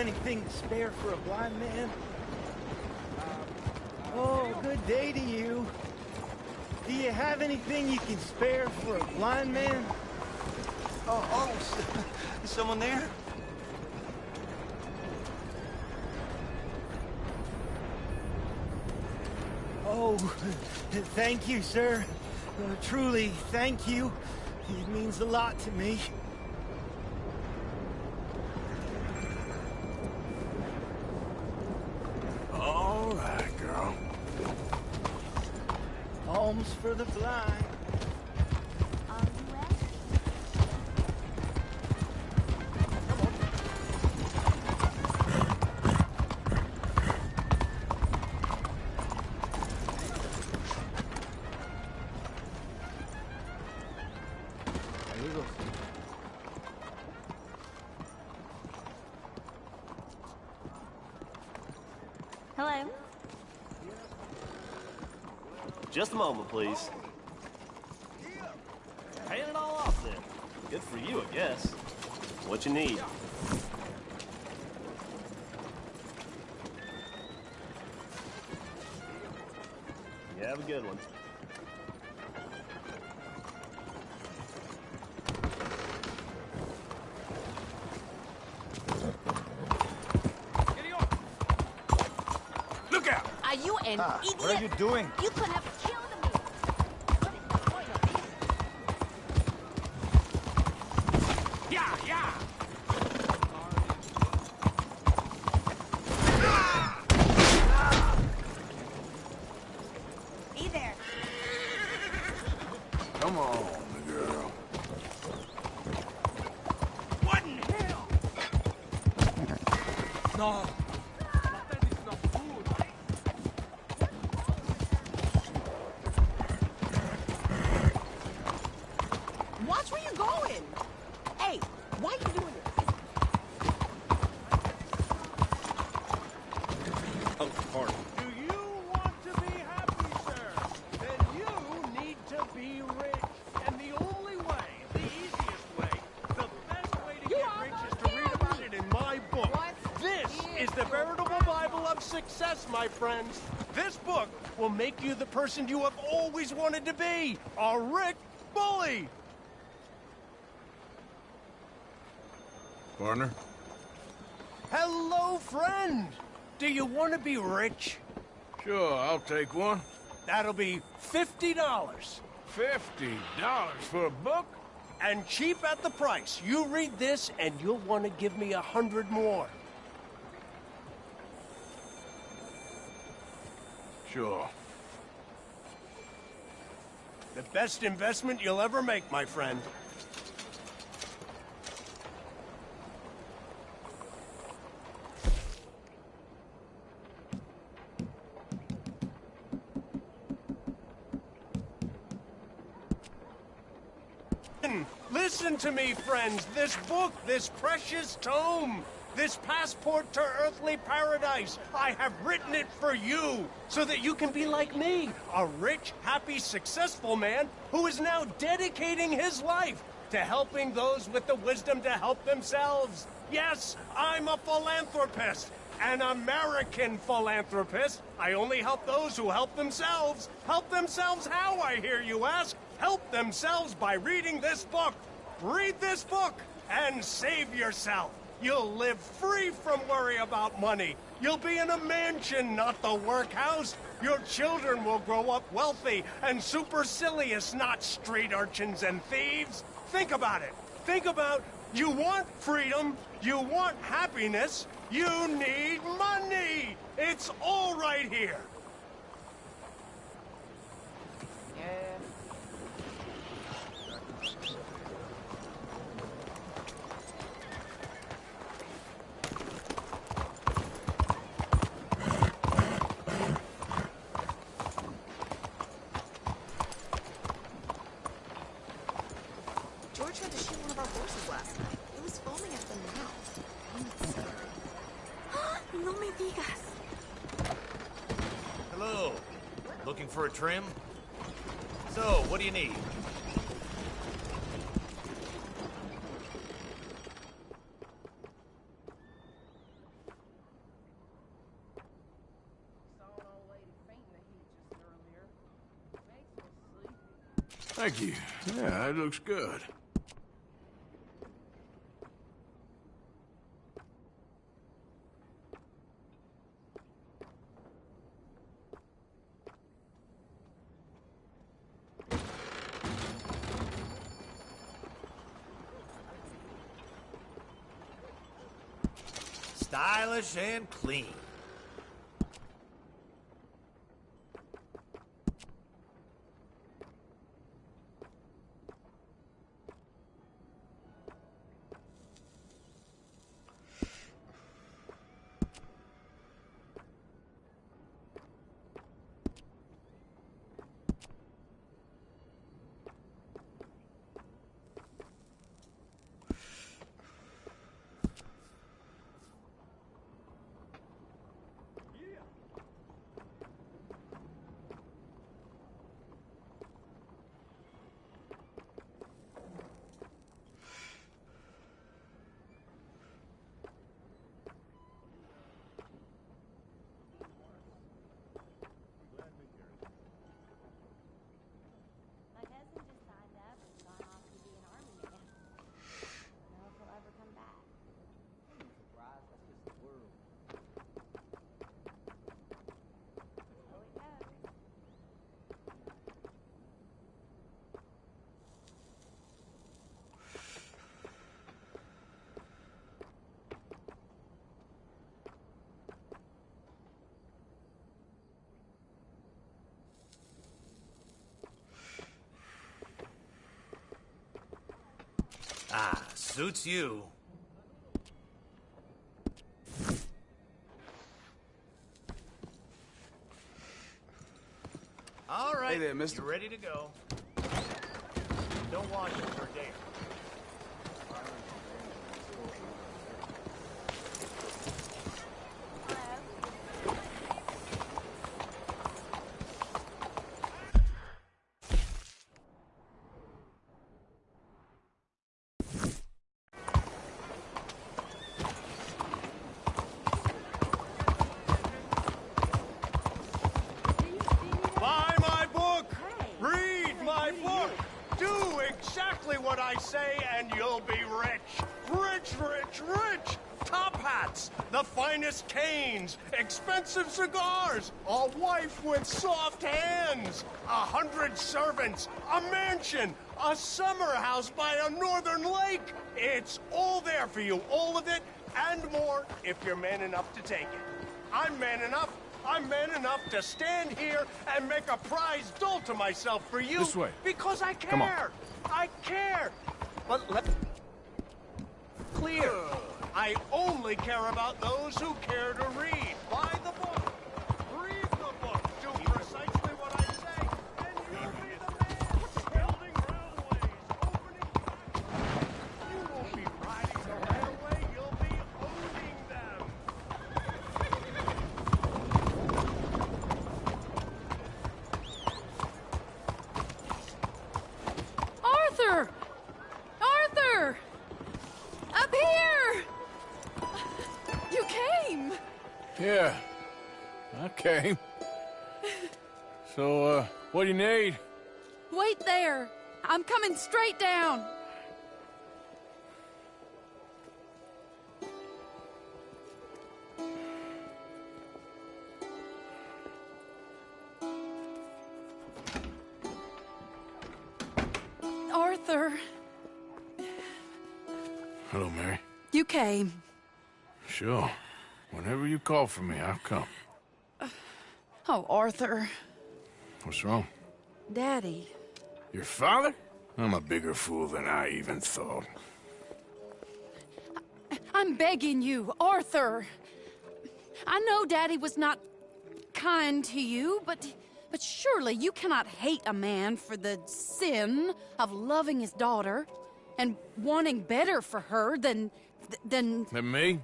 Speaker 2: anything to spare for a blind man? Oh, good day to you. Do you have anything you can spare for a blind man?
Speaker 11: Is someone there?
Speaker 2: Oh, thank you, sir. Truly, thank you. It means a lot to me.
Speaker 1: All right, girl.
Speaker 2: Alms for the blind.
Speaker 10: Hello.
Speaker 21: Just a moment, please. Paying it all off then. Good for you, I guess. What you need? You have a good one.
Speaker 1: Look out!
Speaker 20: Are you an idiot?
Speaker 2: What are you doing?
Speaker 20: You could have killed me.
Speaker 18: Yeah, yeah!
Speaker 20: Be there.
Speaker 1: Come on, girl.
Speaker 18: What in hell?
Speaker 16: No.
Speaker 20: Watch where you're going. Hey, why are you doing this?
Speaker 21: Oh, pardon.
Speaker 18: Do you want to be happy, sir? Then you need to be rich. And the only way, the easiest way, the best way to get rich is to read about it in my book. This is the veritable Bible of success, my friends. This book will make you the person you have always wanted to be, a rich bully.
Speaker 1: Partner?
Speaker 18: Hello, friend. Do you want to be rich?
Speaker 1: Sure, I'll take one.
Speaker 18: That'll be $50.
Speaker 1: $50 for a book?
Speaker 18: And cheap at the price. You read this, and you'll want to give me 100 more.
Speaker 1: Sure.
Speaker 18: The best investment you'll ever make, my friend. Listen to me, friends. This book, this precious tome, this passport to earthly paradise, I have written it for you, so that you can be like me, a rich, happy, successful man who is now dedicating his life to helping those with the wisdom to help themselves. Yes, I'm a philanthropist, an American philanthropist. I only help those who help themselves. Help themselves how, I hear you ask? Help themselves by reading this book. Read this book and save yourself. You'll live free from worry about money. You'll be in a mansion, not the workhouse. Your children will grow up wealthy and supercilious, not street urchins and thieves. Think about it. Think about, you want freedom, you want happiness, you need money. It's all right here.
Speaker 20: George tried to shoot one of our horses last night. It was foaming at the mouth. I'm sorry. No me digas.
Speaker 22: Hello. Looking for a trim? So, what do you need?
Speaker 1: Thank you. Yeah, that looks good.
Speaker 22: Stylish and clean.
Speaker 4: My cousin just signed up and gone off to be an army man. Don't know if he'll ever come back.
Speaker 9: I'm surprised. That's just the world.
Speaker 4: So it goes.
Speaker 22: Ah, suits you. All right,
Speaker 13: Hey there, mister.
Speaker 22: you ready to go? Don't wash it for a day.
Speaker 23: Buy my book! Read my book! Do exactly what I say and you'll be rich! Rich, rich, rich! Top hats, the finest canes, expensive cigars, a wife with soft hands, 100 servants, a mansion, a summer house by a northern lake. It's all there for you, all of it, and more if you're man enough to take it. I'm man enough. I'm man enough to stand here and make a prize dull to myself for you.
Speaker 1: This way.
Speaker 23: Because I care.
Speaker 1: Come on.
Speaker 23: I care. But let clear. I only care about those who care to read. Buy the book. Read the book. Do precisely what I say, and you'll be the man. Building railways, opening. You won't be riding the railway. You'll be owning them.
Speaker 24: Arthur! Arthur! Up here! You came!
Speaker 1: Yeah, I came. So, what do you need?
Speaker 24: Wait there! I'm coming straight down! Arthur,
Speaker 1: Hello, Mary.
Speaker 24: you came.
Speaker 1: Sure. Whenever you call for me, I'll come.
Speaker 24: Oh, Arthur.
Speaker 1: What's wrong?
Speaker 24: Daddy.
Speaker 1: Your father? I'm a bigger fool than I even thought.
Speaker 24: I'm begging you, Arthur. I know Daddy was not kind to you, but surely you cannot hate a man for the sin of loving his daughter and wanting better for her than
Speaker 1: Than me?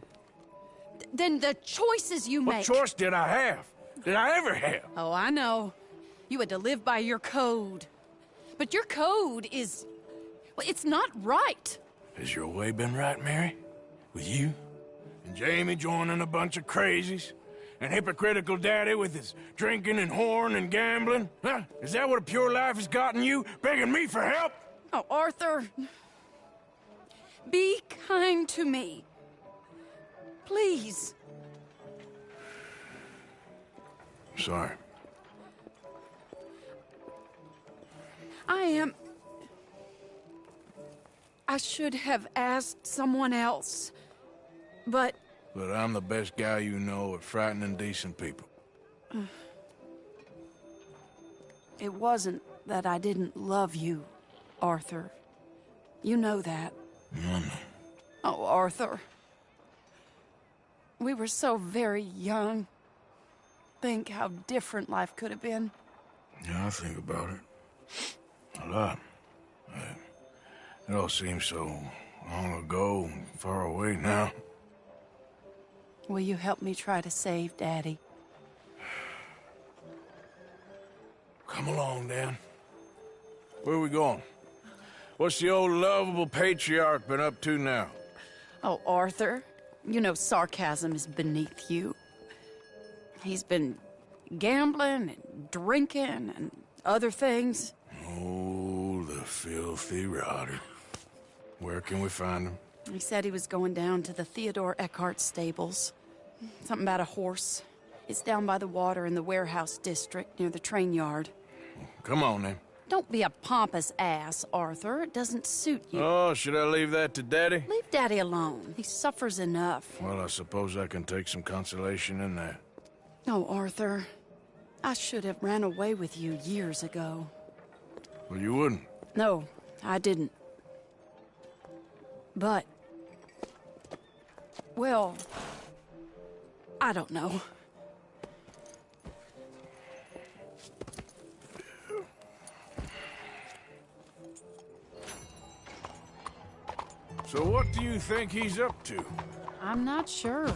Speaker 24: than the choices you
Speaker 1: What
Speaker 24: make.
Speaker 1: choice did I have? Did I ever have?
Speaker 24: Oh, I know. You had to live by your code. But your code is... well, it's not right.
Speaker 1: Has your way been right, Mary? With you? And Jamie joining a bunch of crazies? and hypocritical daddy with his drinking and whoring and gambling? Huh? Is that what a pure life has gotten you, begging me for help?
Speaker 24: Oh, Arthur. Be kind to me. Please.
Speaker 1: Sorry.
Speaker 24: I should have asked someone else, but...
Speaker 1: But I'm the best guy you know at frightening decent people.
Speaker 24: It wasn't that I didn't love you, Arthur. You know that.
Speaker 1: No.
Speaker 24: Oh, Arthur. We were so very young. Think how different life could have been.
Speaker 1: Yeah, I think about it. A lot. It all seems so long ago, far away now.
Speaker 24: Will you help me try to save Daddy?
Speaker 1: Come along, Dan. Where are we going? What's the old lovable patriarch been up to now?
Speaker 24: Oh, Arthur, you know sarcasm is beneath you. He's been gambling and drinking and other things.
Speaker 1: Oh, the filthy rotter. Where can we find him?
Speaker 24: He said he was going down to the Theodore Eckhart stables. Something about a horse. It's down by the water in the warehouse district near the train yard.
Speaker 1: Come on, then.
Speaker 24: Don't be a pompous ass, Arthur. It doesn't suit you.
Speaker 1: Oh, should I leave that to Daddy?
Speaker 24: Leave Daddy alone. He suffers enough.
Speaker 1: Well, I suppose I can take some consolation in that.
Speaker 24: No, Arthur. I should have ran away with you years ago.
Speaker 1: Well, you wouldn't.
Speaker 24: No, I didn't. But... well... I don't know.
Speaker 1: So what do you think he's up to?
Speaker 24: I'm not sure.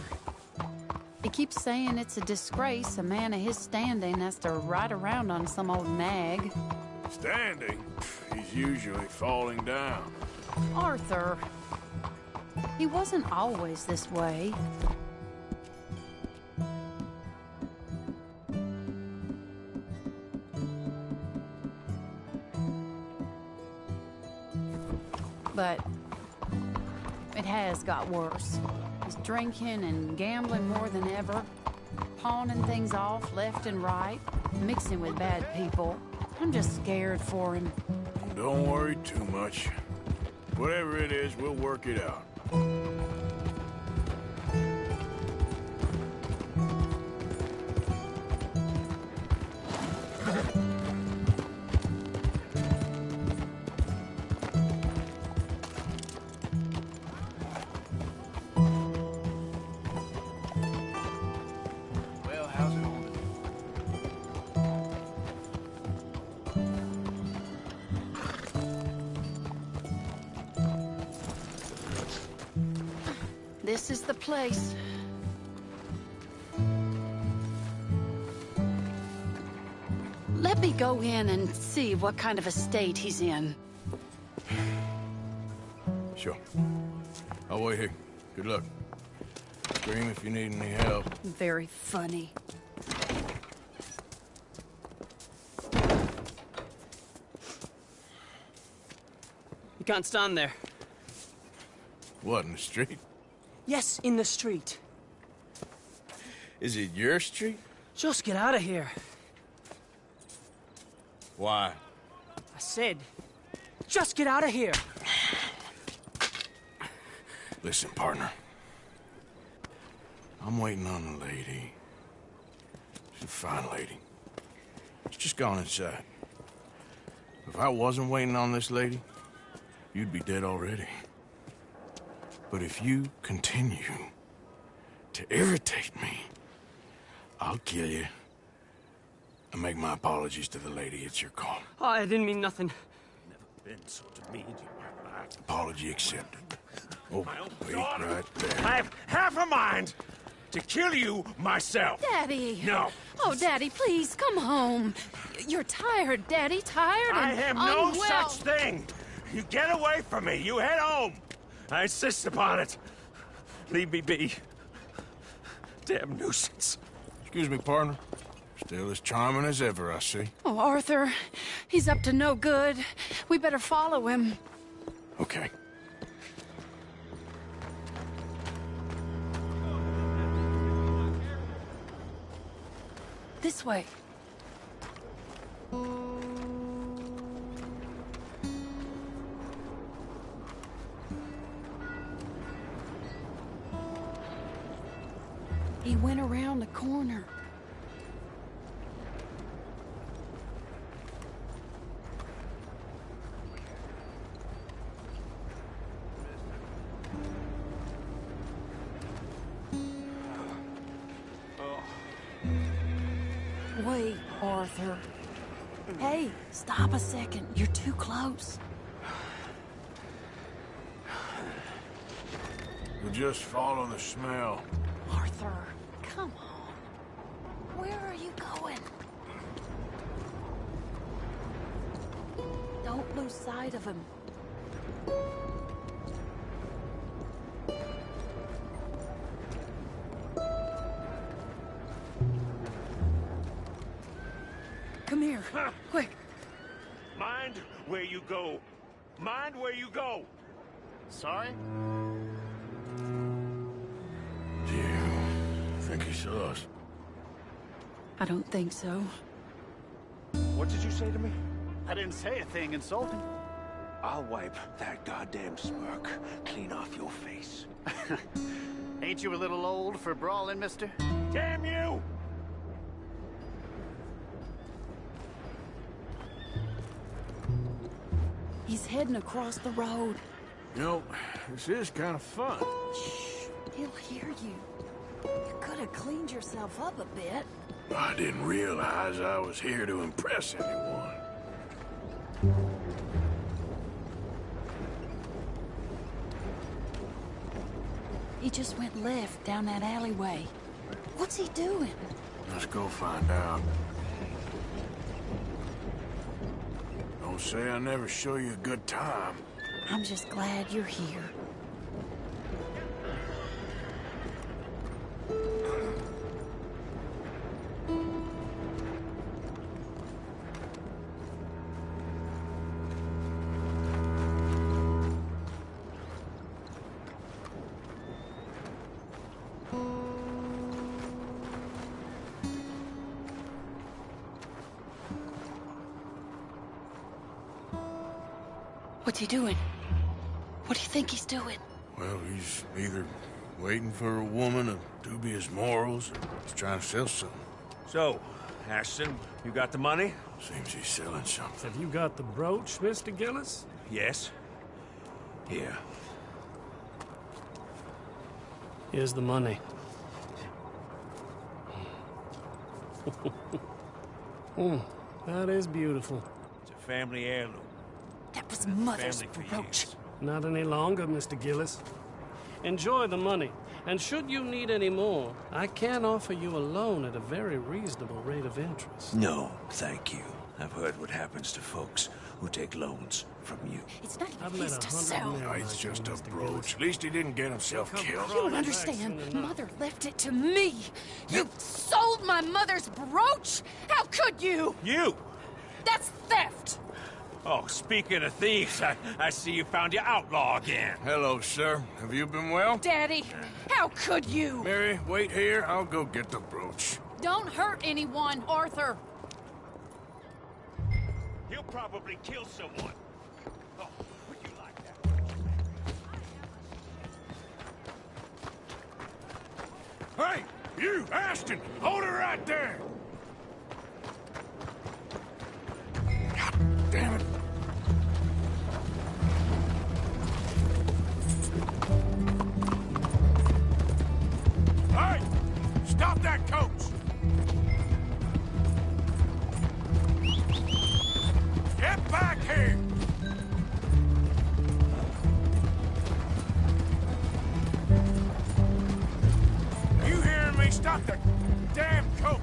Speaker 24: He keeps saying it's a disgrace a man of his standing has to ride around on some old nag.
Speaker 1: Standing? He's usually falling down.
Speaker 24: Arthur, he wasn't always this way. But it has got worse. He's drinking and gambling more than ever, pawning things off left and right, mixing with bad people. I'm just scared for him.
Speaker 1: Don't worry too much. Whatever it is, we'll work it out.
Speaker 11: Well, how's it going?
Speaker 24: This is the place. Let me go in and see what kind of a state he's in.
Speaker 1: Sure. I'll wait here. Good luck. Scream if you need any help.
Speaker 24: Very funny.
Speaker 7: You can't stand there.
Speaker 1: What, in the street?
Speaker 7: Yes, in the street.
Speaker 1: Is it your street?
Speaker 7: Just get out of here.
Speaker 1: Why?
Speaker 7: I said, just get out of here.
Speaker 1: Listen, partner. I'm waiting on a lady. She's a fine lady. She's just gone inside. If I wasn't waiting on this lady, you'd be dead already. But if you continue to irritate me, I'll kill you and make my apologies to the lady. It's your call.
Speaker 7: Oh, I didn't mean nothing.
Speaker 1: Never been so demeaned in my life. Apology accepted. Oh, wait right there.
Speaker 18: I have half a mind to kill you myself.
Speaker 24: Daddy!
Speaker 18: No.
Speaker 24: Oh, Daddy, please, come home. You're tired, Daddy, tired and
Speaker 18: I have no
Speaker 24: unwell.
Speaker 18: such thing. You get away from me. You head home. I insist upon it. Leave me be. Damn nuisance.
Speaker 1: Excuse me, partner. Still as charming as ever, I see.
Speaker 24: Oh, Arthur, he's up to no good. We better follow him.
Speaker 1: Okay.
Speaker 24: This way. He went around the corner. Wait, Arthur. Hey, stop a second. You're too close.
Speaker 1: We'll just follow the smell.
Speaker 24: Arthur, come on. Where are you going? Don't lose sight of him. Come here, quick.
Speaker 23: Mind where you go. Mind where you go.
Speaker 21: Sorry?
Speaker 1: Do you think he saw us?
Speaker 24: I don't think so.
Speaker 23: What did you say to me?
Speaker 21: I didn't say a thing insulting.
Speaker 23: I'll wipe that goddamn smirk clean off your face.
Speaker 21: Ain't you a little old for brawling, mister?
Speaker 23: Damn you!
Speaker 24: He's heading across the road.
Speaker 1: You know, this is kind of fun.
Speaker 24: Shh, he'll hear you. You could have cleaned yourself up a bit.
Speaker 1: I didn't realize I was here to impress anyone.
Speaker 24: He just went left down that alleyway. What's he doing?
Speaker 1: Let's go find out. Don't say I never show you a good time.
Speaker 24: I'm just glad you're here. What's he doing? What do you think he's doing?
Speaker 1: Well, he's either waiting for a woman of dubious morals or he's trying to sell something.
Speaker 23: So, Ashton, you got the money?
Speaker 1: Seems he's selling something.
Speaker 6: Have you got the brooch, Mr. Gillis?
Speaker 23: Yes. Here.
Speaker 6: Here's the money. That is beautiful.
Speaker 23: It's a family heirloom.
Speaker 24: That was Mother's
Speaker 23: Family for
Speaker 24: brooch.
Speaker 23: years.
Speaker 6: Not any longer, Mr. Gillis. Enjoy the money. And should you need any more, I can offer you a loan at a very reasonable rate of interest.
Speaker 23: No, thank you. I've heard what happens to folks who take loans from you.
Speaker 24: It's not
Speaker 6: I've
Speaker 24: even
Speaker 6: met
Speaker 24: his to
Speaker 6: 100
Speaker 24: sell.
Speaker 6: men
Speaker 1: Oh, it's
Speaker 6: like
Speaker 1: just
Speaker 6: you,
Speaker 1: a
Speaker 6: Mr.
Speaker 1: brooch.
Speaker 6: Gillis.
Speaker 1: At least he didn't get himself killed.
Speaker 24: You don't understand. Mother left it to me. You sold my mother's brooch? How could you?
Speaker 23: You!
Speaker 24: That's theft.
Speaker 23: Oh, speaking of thieves, I see you found your outlaw again.
Speaker 1: Hello, sir. Have you been well?
Speaker 24: Daddy, how could you?
Speaker 1: Mary, wait here. I'll go get the brooch.
Speaker 24: Don't hurt anyone, Arthur.
Speaker 23: He'll probably kill someone. Oh, would you like that?
Speaker 1: Hey, you, Ashton! Hold it right there! God damn it. Hey! Stop that coach! Get back here! You hearing me? Stop the damn coach!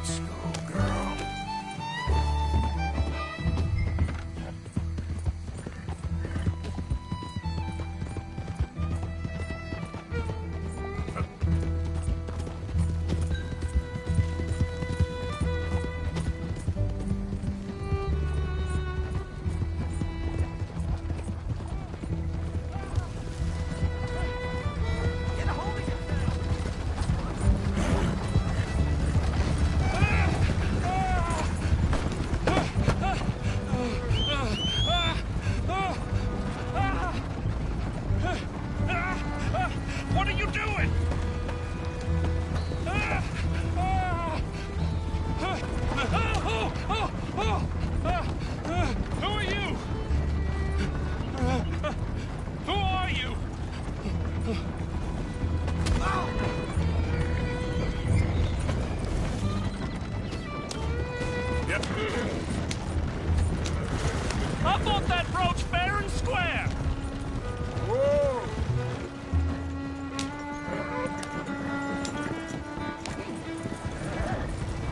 Speaker 1: Let's go, girl.
Speaker 23: What are you doing? Who are you? Who are you?
Speaker 1: Yep.
Speaker 23: I bought that brooch fair and square. Whoa!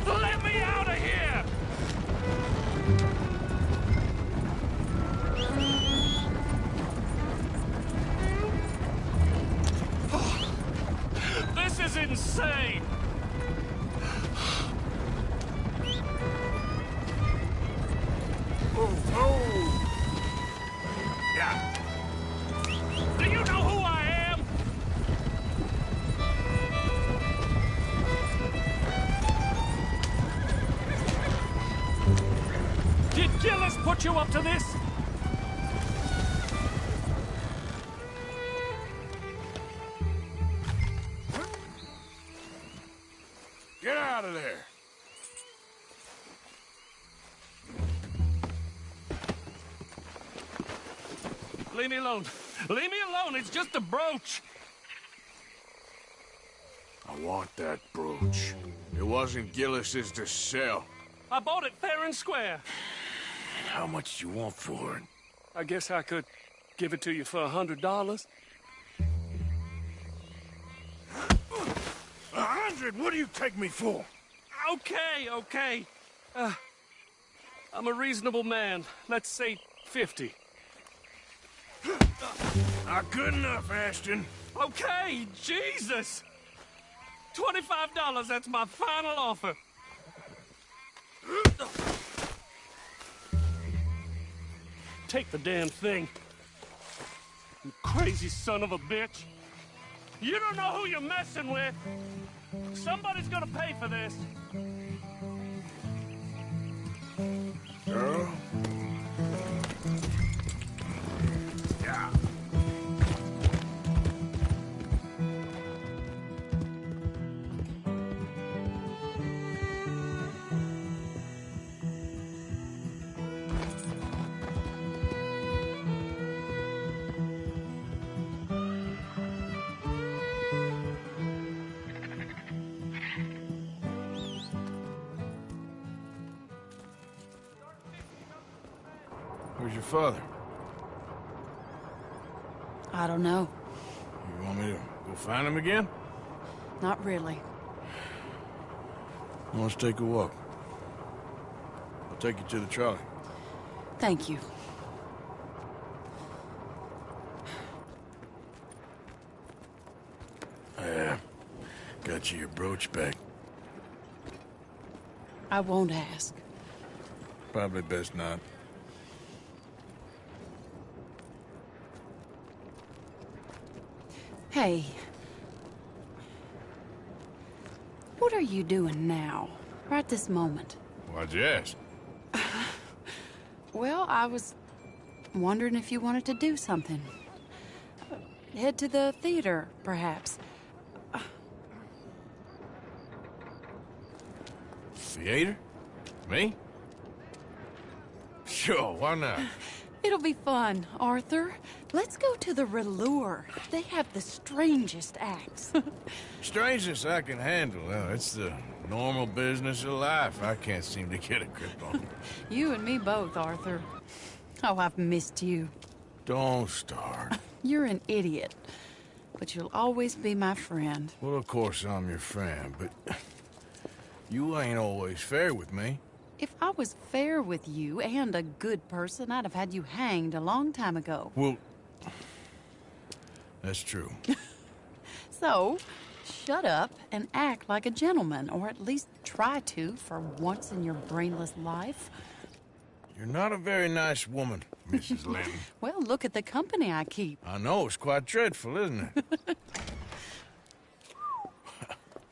Speaker 23: Let me out of here! This is insane!
Speaker 1: Yeah.
Speaker 23: Do you know who I am? Did Gillis put you up to this?
Speaker 1: Get out of there.
Speaker 23: Leave me alone. Leave me alone. It's just a brooch.
Speaker 1: I want that brooch. It wasn't Gillis's to sell.
Speaker 23: I bought it fair and square.
Speaker 1: How much do you want for it?
Speaker 23: I guess I could give it to you for $100.
Speaker 1: 100? What do you take me for?
Speaker 23: Okay, okay. I'm a reasonable man. Let's say 50.
Speaker 1: Not good enough, Ashton.
Speaker 23: Okay, Jesus! $25, that's my final offer. Take the damn thing. You crazy son of a bitch. You don't know who you're messing with. Somebody's gonna pay for this.
Speaker 1: Girl. Yeah. Where's your father?
Speaker 24: I don't know.
Speaker 1: You want me to go find him again?
Speaker 24: Not really.
Speaker 1: Let's take a walk. I'll take you to the trolley.
Speaker 24: Thank you.
Speaker 1: Got you your brooch back.
Speaker 24: I won't ask.
Speaker 1: Probably best not.
Speaker 24: Hey. What are you doing now? Right this moment?
Speaker 1: Why'd you ask?
Speaker 24: Well, I was wondering if you wanted to do something. Head to the theater, perhaps.
Speaker 1: Theater? Me? Sure, why not?
Speaker 24: It'll be fun, Arthur. Let's go to the Relure. They have the strangest acts.
Speaker 1: Strangeness I can handle. Well, it's the normal business of life. I can't seem to get a grip on.
Speaker 24: You and me both, Arthur. Oh, I've missed you.
Speaker 1: Don't start.
Speaker 24: You're an idiot, but you'll always be my friend.
Speaker 1: Well, of course I'm your friend, but You ain't always fair with me.
Speaker 24: If I was fair with you and a good person, I'd have had you hanged a long time ago.
Speaker 1: Well, that's true.
Speaker 24: So, shut up and act like a gentleman, or at least try to for once in your brainless life.
Speaker 1: You're not a very nice woman, Mrs. Lynn.
Speaker 24: Well, look at the company I keep.
Speaker 1: I know, it's quite dreadful, isn't it?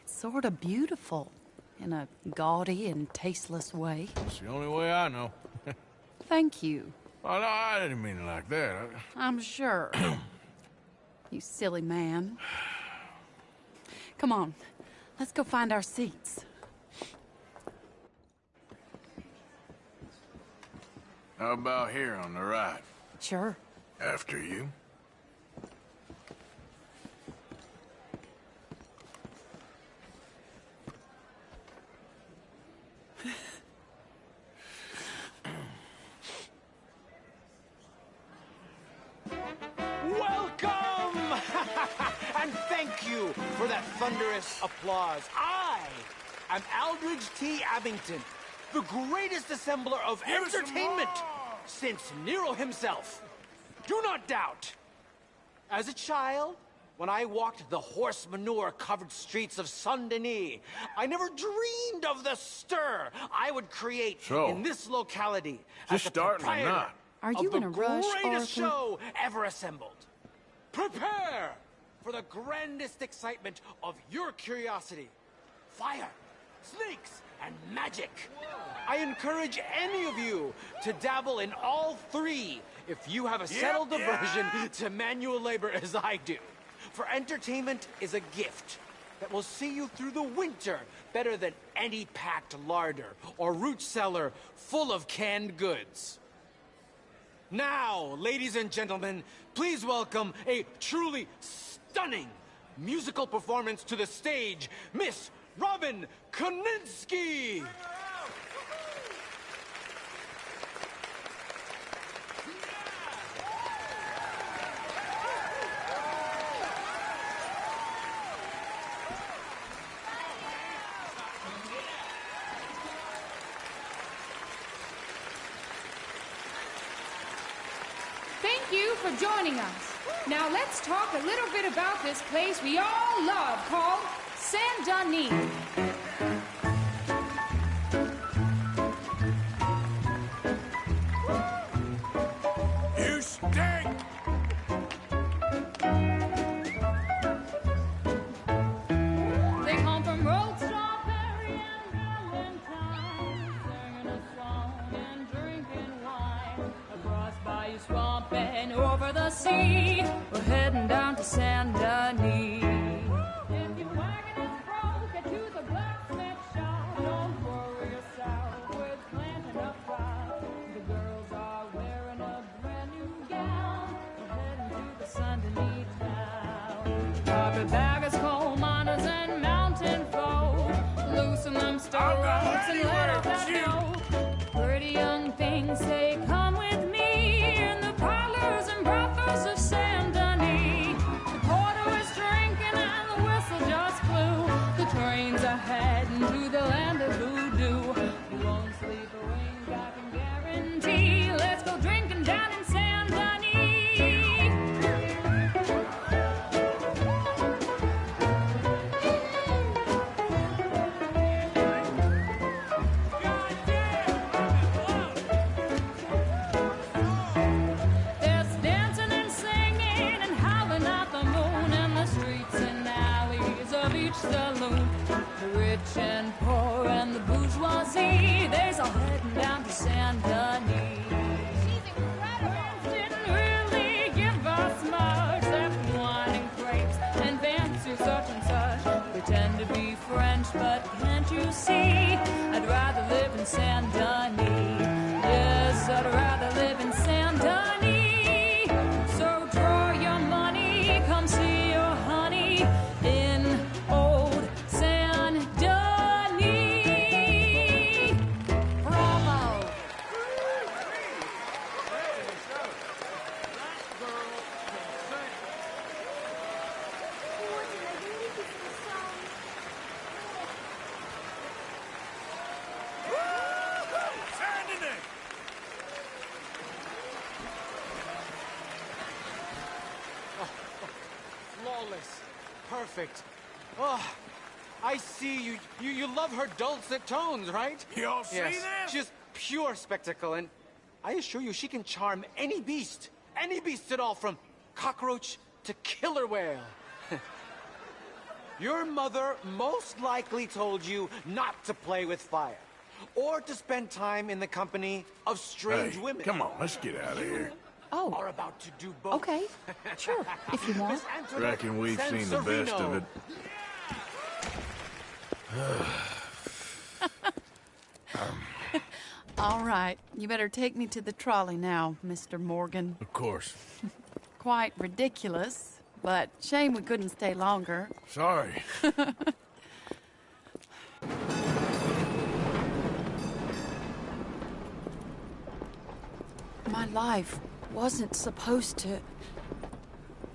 Speaker 24: It's sort of beautiful, in a gaudy and tasteless way.
Speaker 1: It's the only way I know.
Speaker 24: Thank you.
Speaker 1: Oh, no, I didn't mean it like that.
Speaker 24: I'm sure. You silly man. Come on, let's go find our seats.
Speaker 1: How about here on the right?
Speaker 24: Sure.
Speaker 1: After you.
Speaker 12: Welcome! And thank you for that thunderous applause. I am Aldridge T. Abington, the greatest assembler of entertainment since Nero himself. Do not doubt. As a child, when I walked the horse manure-covered streets of Saint-Denis, I never dreamed of the stir I would create in this locality as the proprietor
Speaker 24: Are you in a rush,
Speaker 12: greatest
Speaker 24: Arthur?
Speaker 12: show ever assembled. Prepare for the grandest excitement of your curiosity. Fire, snakes, and magic. I encourage any of you to dabble in all three if you have a settled aversion to manual labor as I do. For entertainment is a gift that will see you through the winter better than any packed larder or root cellar full of canned goods. Now, ladies and gentlemen, please welcome a truly stunning musical performance to the stage, Miss Robin Koninsky!
Speaker 13: Thank you for joining us. Now let's talk a little bit about this place we all love called Saint-Denis.
Speaker 1: You stink!
Speaker 13: They come from Road Strawberry and Valentine, singing a song and drinking wine. Across Bayou Swamp and over the sea, we're heading down to Saint-Denis. If your wagon is broke, get to the blacksmith shop. Don't worry yourself with planting a crop. The girls are wearing a brand new gown. We're heading to the Saint-Denis town. Carpetbaggers, coal miners, and mountain folk, loosen them stirrups and let out that note. Pretty young things say, come with me in the parlors and brothels of Saint-Denis. The porter is drinking and the whistle just blew. The trains are heading to the land of voodoo. You won't sleep a wink, I can guarantee. Let's go drinking down in Saint-Denis. There's dancing and singing and howling at the moon in the streets and alleys of each saloon. The rich and poor and the bourgeoisie, they's all heading down to Saint-Denis. Didn't really give us much except wine and grapes and fancy such and such. Pretend to be French, but can't you see? I'd rather live in Saint-Denis. Yes, I'd rather live in Saint-Denis. So draw your money, come see your honey in old Saint-Denis. Bravo!
Speaker 12: Gillis. Perfect. Oh, I see you love her dulcet tones, right?
Speaker 23: Y'all see
Speaker 12: yes.
Speaker 23: this?
Speaker 12: Just pure spectacle, and I assure you she can charm any beast at all, from cockroach to killer whale. Your mother most likely told you not to play with fire, or to spend time in the company of strange women.
Speaker 1: Come on, let's get out of here.
Speaker 24: Oh.
Speaker 12: Are about to do both.
Speaker 24: Okay, sure, if you want.
Speaker 1: Reckon we've seen the best of it.
Speaker 24: All right, you better take me to the trolley now, Mr. Morgan.
Speaker 1: Of course.
Speaker 24: Quite ridiculous, but shame we couldn't stay longer.
Speaker 1: Sorry.
Speaker 24: My life wasn't supposed to...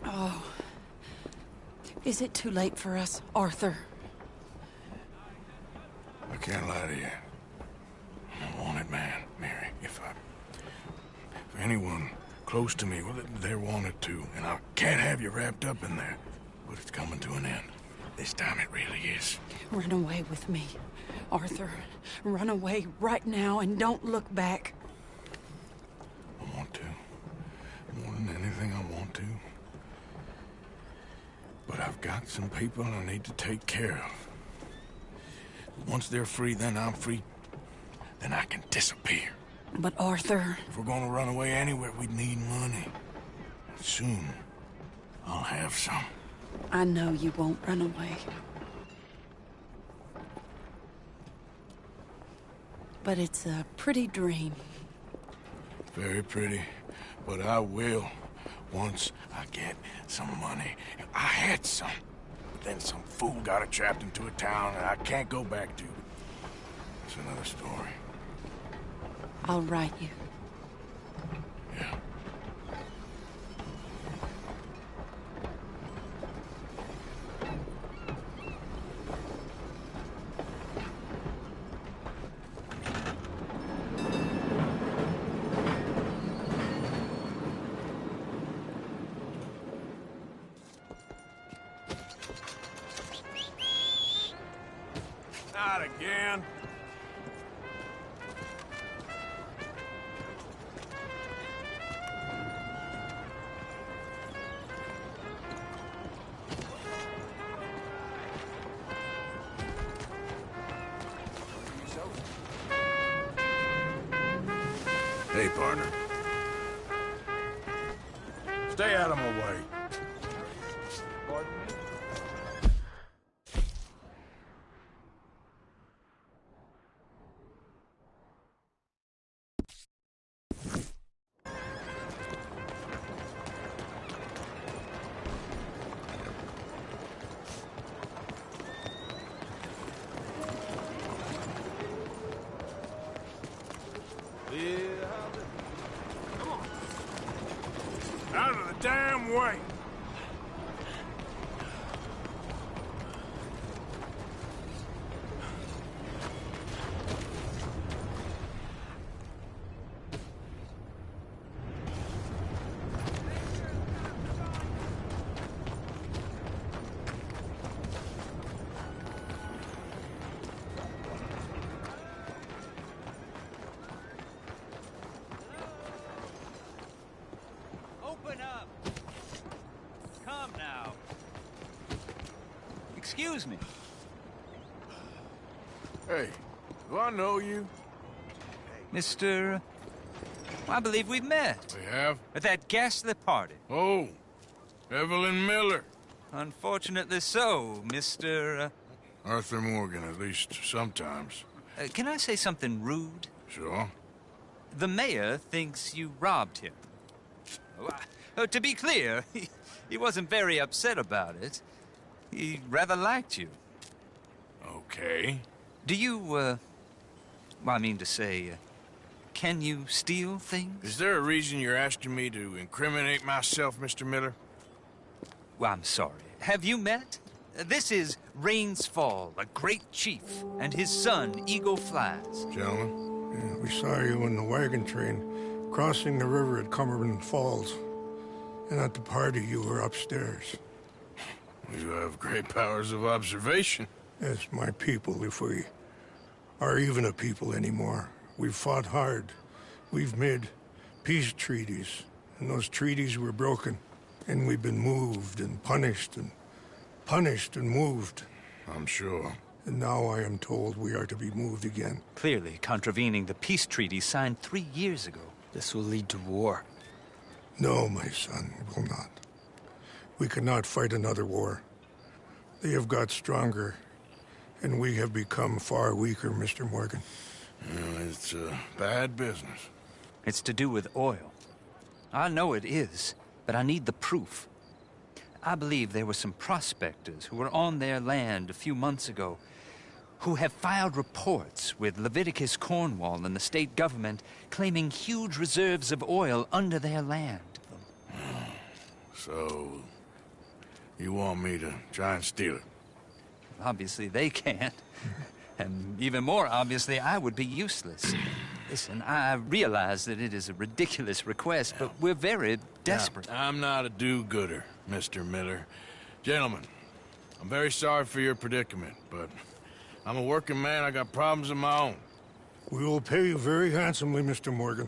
Speaker 24: Oh. Is it too late for us, Arthur?
Speaker 1: I can't lie to you. I'm a wanted man, Mary. If anyone close to me, well, they're wanted too. And I can't have you wrapped up in there. But it's coming to an end. This time it really is.
Speaker 24: Run away with me, Arthur. Run away right now and don't look back.
Speaker 1: I want to. More than anything, I want to. But I've got some people I need to take care of. Once they're free, then I'm free. Then I can disappear.
Speaker 24: But Arthur...
Speaker 1: If we're gonna run away anywhere, we need money. Soon, I'll have some.
Speaker 24: I know you won't run away. But it's a pretty dream.
Speaker 1: Very pretty. But I will, once I get some money. I had some. But then some fool got it trapped into a town that I can't go back to. It's another story.
Speaker 24: I'll write you.
Speaker 1: Yeah.
Speaker 23: Not again.
Speaker 1: Hey, partner. Stay out of my way.
Speaker 23: Out of the damn way!
Speaker 8: Open up! Come now. Excuse me.
Speaker 1: Hey, do I know you?
Speaker 8: Mr. I believe we've met.
Speaker 1: We have?
Speaker 8: At that ghastly party.
Speaker 1: Oh, Evelyn Miller.
Speaker 8: Unfortunately so, Mr.
Speaker 1: Arthur Morgan, at least sometimes.
Speaker 8: Can I say something rude?
Speaker 1: Sure.
Speaker 8: The mayor thinks you robbed him. To be clear, he wasn't very upset about it. He rather liked you.
Speaker 1: Okay.
Speaker 8: Do you, well, I mean to say, can you steal things?
Speaker 1: Is there a reason you're asking me to incriminate myself, Mr. Miller?
Speaker 8: Well, I'm sorry. Have you met? This is Rains Fall, a great chief, and his son, Eagle Flies.
Speaker 1: Gentlemen?
Speaker 3: Yeah, we saw you in the wagon train crossing the river at Cumberland Falls. And at the party, you were upstairs.
Speaker 1: You have great powers of observation.
Speaker 3: As my people, if we are even a people anymore. We've fought hard. We've made peace treaties, and those treaties were broken. And we've been moved and punished and moved.
Speaker 1: I'm sure.
Speaker 3: And now I am told we are to be moved again.
Speaker 8: Clearly contravening the peace treaty signed 3 years ago. This will lead to war.
Speaker 3: No, my son, it will not. We cannot fight another war. They have got stronger, and we have become far weaker, Mr. Morgan.
Speaker 1: It's bad business.
Speaker 8: It's to do with oil. I know it is, but I need the proof. I believe there were some prospectors who were on their land a few months ago who have filed reports with Leviticus Cornwall and the state government claiming huge reserves of oil under their land.
Speaker 1: So, you want me to try and steal it?
Speaker 8: Obviously they can't. And even more obviously, I would be useless. Listen, I realize that it is a ridiculous request, but we're very desperate.
Speaker 1: Now, I'm not a do-gooder, Mr. Miller. Gentlemen, I'm very sorry for your predicament, but I'm a working man. I got problems of my own.
Speaker 3: We will pay you very handsomely, Mr. Morgan.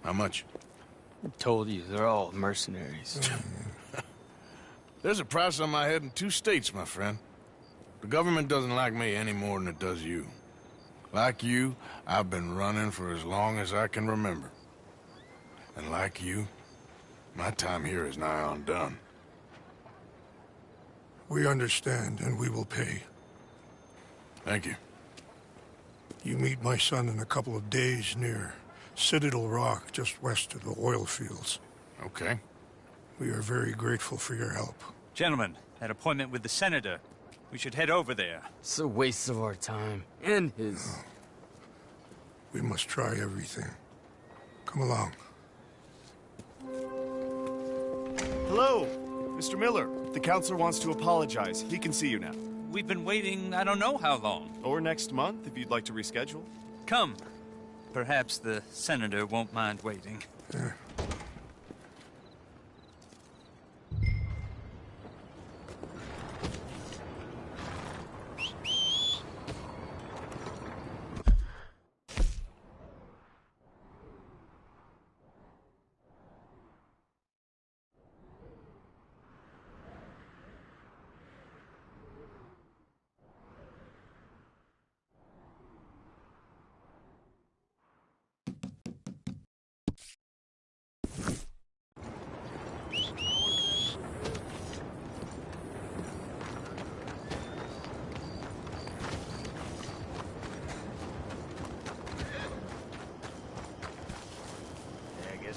Speaker 1: How much?
Speaker 14: I told you, they're all mercenaries.
Speaker 1: There's a price on my head in 2 states, my friend. The government doesn't like me any more than it does you. Like you, I've been running for as long as I can remember. And like you, my time here is nigh on done.
Speaker 3: We understand, and we will pay.
Speaker 1: Thank you.
Speaker 3: You meet my son in a couple of days near Citadel Rock, just west of the oil fields.
Speaker 1: Okay.
Speaker 3: We are very grateful for your help.
Speaker 8: Gentlemen, that appointment with the senator. We should head over there.
Speaker 14: It's a waste of our time. And his.
Speaker 3: No. We must try everything. Come along.
Speaker 15: Hello, Mr. Miller. The counselor wants to apologize. He can see you now.
Speaker 8: We've been waiting I don't know how long.
Speaker 15: Or next month, if you'd like to reschedule.
Speaker 8: Come. Perhaps the senator won't mind waiting.
Speaker 3: Yeah.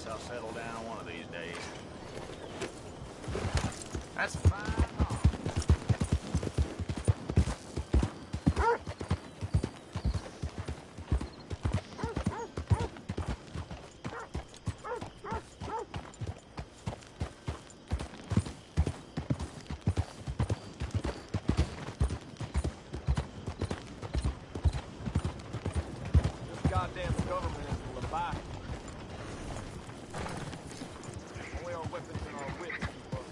Speaker 22: I'll settle down one of these days.
Speaker 15: That's fine. This goddamn government is a Leviathan. Only our weapons and our wits keep us.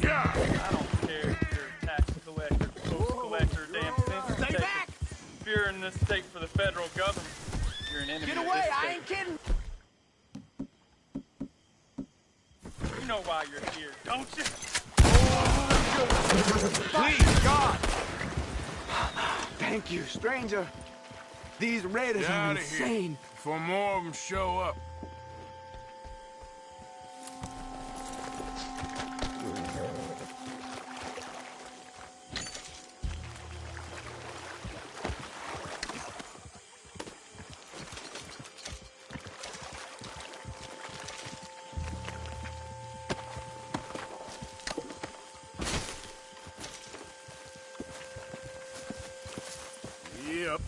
Speaker 16: I don't care if you're a tax collector, post collector, damn fence taker.
Speaker 12: back!
Speaker 16: If you're in this state for the federal government, you're an enemy
Speaker 12: Get
Speaker 16: of
Speaker 12: away!
Speaker 16: this
Speaker 12: I
Speaker 16: state.
Speaker 12: ain't kidding!
Speaker 16: You know why you're here, don't you?
Speaker 23: Please, God!
Speaker 11: Thank you, stranger. These raiders
Speaker 1: Get
Speaker 11: are
Speaker 1: out of here
Speaker 11: insane.
Speaker 1: before more of them show up. Yep.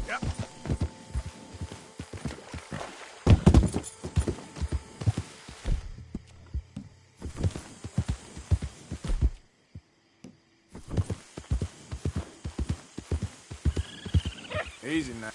Speaker 1: Yep. Easy now.